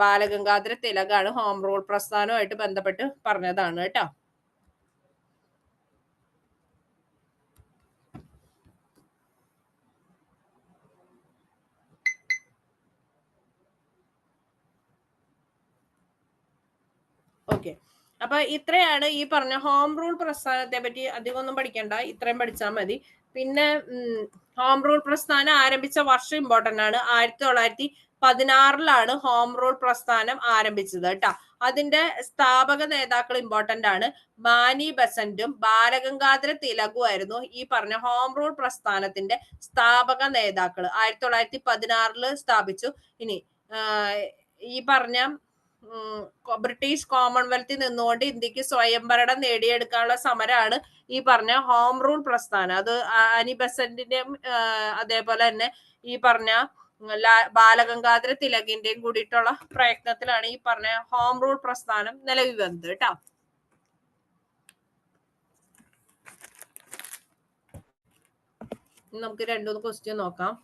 ബാലഗംഗാധര തിലകാണ്. ഹോം റൂൾ പ്രസ്ഥാനവുമായിട്ട് ബന്ധപ്പെട്ട് പറഞ്ഞതാണ് കേട്ടോ. ഓക്കെ, അപ്പൊ ഇത്രയാണ് ഈ പറഞ്ഞ ഹോം റൂൾ പ്രസ്ഥാനത്തെ പറ്റി. അധികം ഒന്നും പഠിക്കണ്ട, ഇത്രയും പഠിച്ചാൽ മതി. പിന്നെ ഹോം റൂൾ പ്രസ്ഥാനം ആരംഭിച്ച വർഷം ഇമ്പോർട്ടന്റ് ആണ്. 1916 ഹോം റൂൾ പ്രസ്ഥാനം ആരംഭിച്ചത് കേട്ടോ. അതിന്റെ സ്ഥാപക നേതാക്കൾ ഇമ്പോർട്ടന്റ് ആണ്. മാനി ബസന്റും ബാലഗംഗാധര തിലകും ആയിരുന്നു ഈ പറഞ്ഞ ഹോം റൂൾ പ്രസ്ഥാനത്തിന്റെ സ്ഥാപക നേതാക്കൾ. 1916 സ്ഥാപിച്ചു. ഇനി ഈ പറഞ്ഞ ബ്രിട്ടീഷ് കോമൺവെൽത്തിൽ നിന്നുകൊണ്ട് ഇന്ത്യക്ക് സ്വയംഭരണം നേടിയെടുക്കാനുള്ള സമരമാണ് ഈ പറഞ്ഞ ഹോം റൂൾ പ്രസ്ഥാനം. അത് ആനി ബസന്റിന്റെയും അതേപോലെ തന്നെ ഈ പറഞ്ഞ ബാലഗംഗാധര തിലകിന്റെയും കൂടിയിട്ടുള്ള പ്രയത്നത്തിലാണ് ഈ പറഞ്ഞ ഹോം റൂൾ പ്രസ്ഥാനം നിലവിൽ വന്നത് കേട്ടോ. നമുക്ക് രണ്ടൂന്ന് ക്വസ്റ്റ്യൻ നോക്കാം.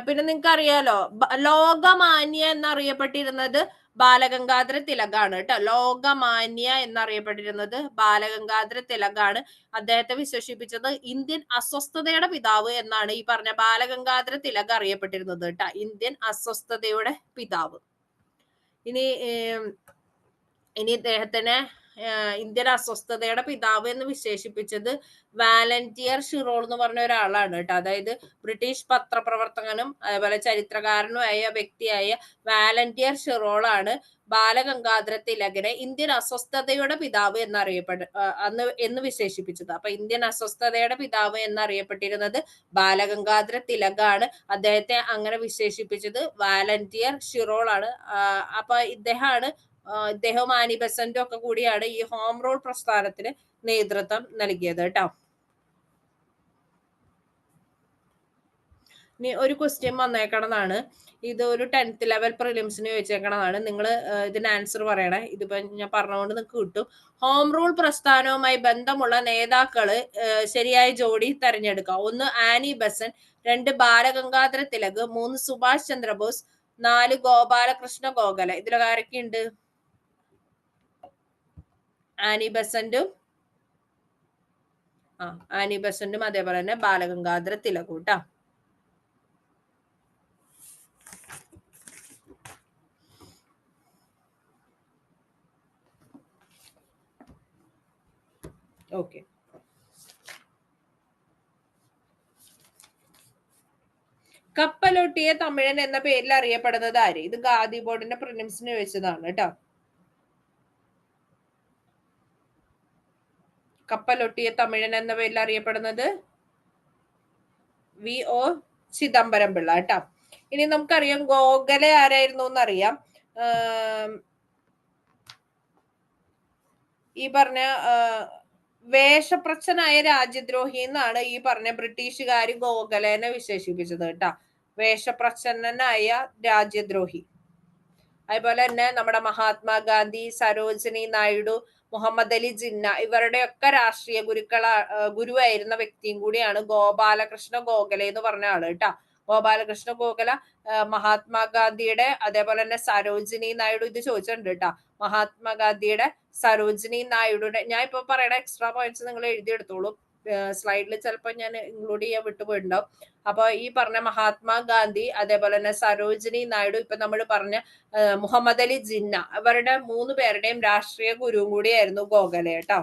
പിന്നെ നിങ്ങൾക്ക് അറിയാലോ, ലോകമാന്യ എന്നറിയപ്പെട്ടിരുന്നത് ബാലഗംഗാധര തിലകാണ് കേട്ടോ. ലോകമാന്യ എന്നറിയപ്പെട്ടിരുന്നത് ബാലഗംഗാധര തിലകാണ്. അദ്ദേഹത്തെ വിശേഷിപ്പിച്ചത് ഇന്ത്യൻ അസ്വസ്ഥതയുടെ പിതാവ് എന്നാണ് ഈ പറഞ്ഞ ബാലഗംഗാധര തിലക് അറിയപ്പെട്ടിരുന്നത് കേട്ടോ. ഇന്ത്യൻ അസ്വസ്ഥതയുടെ പിതാവ്. ഇനി ഇദ്ദേഹത്തിനെ ഇന്ത്യൻ അസ്വസ്ഥതയുടെ പിതാവ് എന്ന് വിശേഷിപ്പിച്ചത് വാലന്റിയർ ഷിറോൾ എന്ന് പറഞ്ഞ ഒരാളാണ് കേട്ടോ. അതായത് ബ്രിട്ടീഷ് പത്രപ്രവർത്തകനും അതേപോലെ ചരിത്രകാരനുമായ വ്യക്തിയായ വാലന്റിയർ ഷിറോൾ ആണ് ബാലഗംഗാധര തിലകിനെ ഇന്ത്യൻ അസ്വസ്ഥതയുടെ പിതാവ് എന്ന് വിശേഷിപ്പിച്ചത്. അപ്പൊ ഇന്ത്യൻ അസ്വസ്ഥതയുടെ പിതാവ് എന്നറിയപ്പെട്ടിരുന്നത് ബാലഗംഗാധര തിലകാണ്. അദ്ദേഹത്തെ അങ്ങനെ വിശേഷിപ്പിച്ചത് വാലന്റിയർ ഷിറോൾ ആണ്. അപ്പൊ ഇദ്ദേഹവും ആനി ബസന്റും ഒക്കെ കൂടിയാണ് ഈ ഹോം റൂൾ പ്രസ്ഥാനത്തിന് നേതൃത്വം നൽകിയത് കേട്ടോ. ഇനി ഒരു ക്വസ്റ്റ്യൻ വന്നേക്കണതാണ്. ഇത് ഒരു 10th ലെവൽ പ്രിലിംസിന് ചോദിച്ചേക്കണതാണ്. നിങ്ങൾ ഇതിന് ആൻസർ പറയണേ. ഇതിപ്പോ ഞാൻ പറഞ്ഞുകൊണ്ട് നിങ്ങൾക്ക് കിട്ടും. ഹോം റൂൾ പ്രസ്ഥാനവുമായി ബന്ധമുള്ള നേതാക്കള് ശരിയായ ജോഡി തെരഞ്ഞെടുക്കുക. 1 ആനി ബസന്റ്, 2 ബാലഗംഗാധര തിലക്, 3 സുഭാഷ് ചന്ദ്രബോസ്, 4 ഗോപാലകൃഷ്ണ ഗോഖലെ. ഇതിലൊക്കെ ആരൊക്കെയുണ്ട്? ആനി ബസന്റും അതേപോലെ തന്നെ ബാലഗംഗാധര തിലകും കേട്ടോ. ഓക്കെ, കപ്പലൊട്ടിയ തമിഴൻ എന്ന പേരിൽ അറിയപ്പെടുന്നത് ആര്? ഇത് ഖാദി ബോർഡിന്റെ പ്രിലിംസിന് ചോദിച്ചതാണ് കേട്ടോ. കപ്പലൊട്ടിയ തമിഴൻ എന്ന പേരിൽ അറിയപ്പെടുന്നത് VO ചിദംബരം പിള്ള കേട്ടോ. ഇനി നമുക്കറിയാം ഗോഖലെ ആരായിരുന്നു എന്നറിയാം. ഈ പറഞ്ഞ വേഷപ്രച്ഛനായ രാജ്യദ്രോഹി എന്നാണ് ഈ പറഞ്ഞ ബ്രിട്ടീഷുകാർ ഗോഖലേനെ വിശേഷിപ്പിച്ചത് കേട്ടോ. വേഷപ്രച്ഛന്നനായ രാജ്യദ്രോഹി. അതുപോലെ തന്നെ നമ്മുടെ മഹാത്മാഗാന്ധി, സരോജിനി നായിഡു, മുഹമ്മദ് അലി ജിന്ന ഇവരുടെയൊക്കെ രാഷ്ട്രീയ ഗുരുവായിരുന്ന വ്യക്തിയും കൂടിയാണ് ഗോപാലകൃഷ്ണ ഗോഖലെ എന്ന് പറഞ്ഞ ആള് കേട്ടോ. ഗോപാലകൃഷ്ണ ഗോഖല മഹാത്മാഗാന്ധിയുടെ അതേപോലെ തന്നെ സരോജിനി നായിഡു, ഇത് ചോദിച്ചിട്ടുണ്ട് കേട്ടോ. മഹാത്മാഗാന്ധിയുടെ, സരോജിനി നായിഡുയുടെ, ഞാൻ ഇപ്പൊ പറയണ എക്സ്ട്രാ പോയിന്റ്സ് നിങ്ങൾ എഴുതിയെടുത്തോളൂ. സ്ലൈഡിൽ ചിലപ്പോൾ ഞാൻ ഇൻക്ലൂഡ് ചെയ്യാൻ വിട്ടുപോയിട്ടുണ്ടാവും. അപ്പൊ ഈ പറഞ്ഞ മഹാത്മാഗാന്ധി അതേപോലെ തന്നെ സരോജിനി നായിഡു, ഇപ്പൊ നമ്മൾ പറഞ്ഞ മുഹമ്മദ് അലി ജിന്ന, അവരുടെ 3 പേരുടെയും രാഷ്ട്രീയ ഗുരുവും കൂടിയായിരുന്നു ഗോഖലെ കേട്ടോ.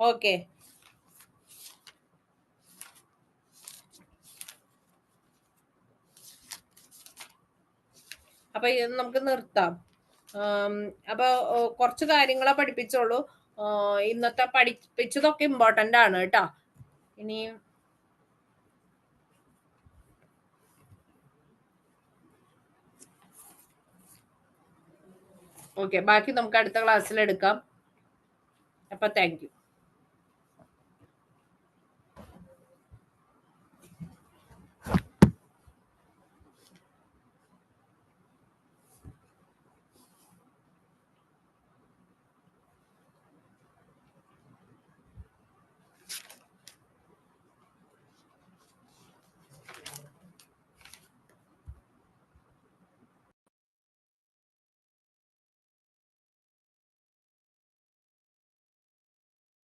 ഓക്കെ, അപ്പൊ ഇത് നമുക്ക് നിർത്താം. അപ്പൊ കുറച്ച് കാര്യങ്ങളെ പഠിപ്പിച്ചോളൂ. ഇന്നത്തെ പഠിപ്പിച്ചതൊക്കെ ഇമ്പോർട്ടന്റ് ആണ് കേട്ടോ. ഇനി ഓക്കെ, ബാക്കി നമുക്ക് അടുത്ത ക്ലാസ്സിൽ എടുക്കാം. അപ്പൊ താങ്ക് യു.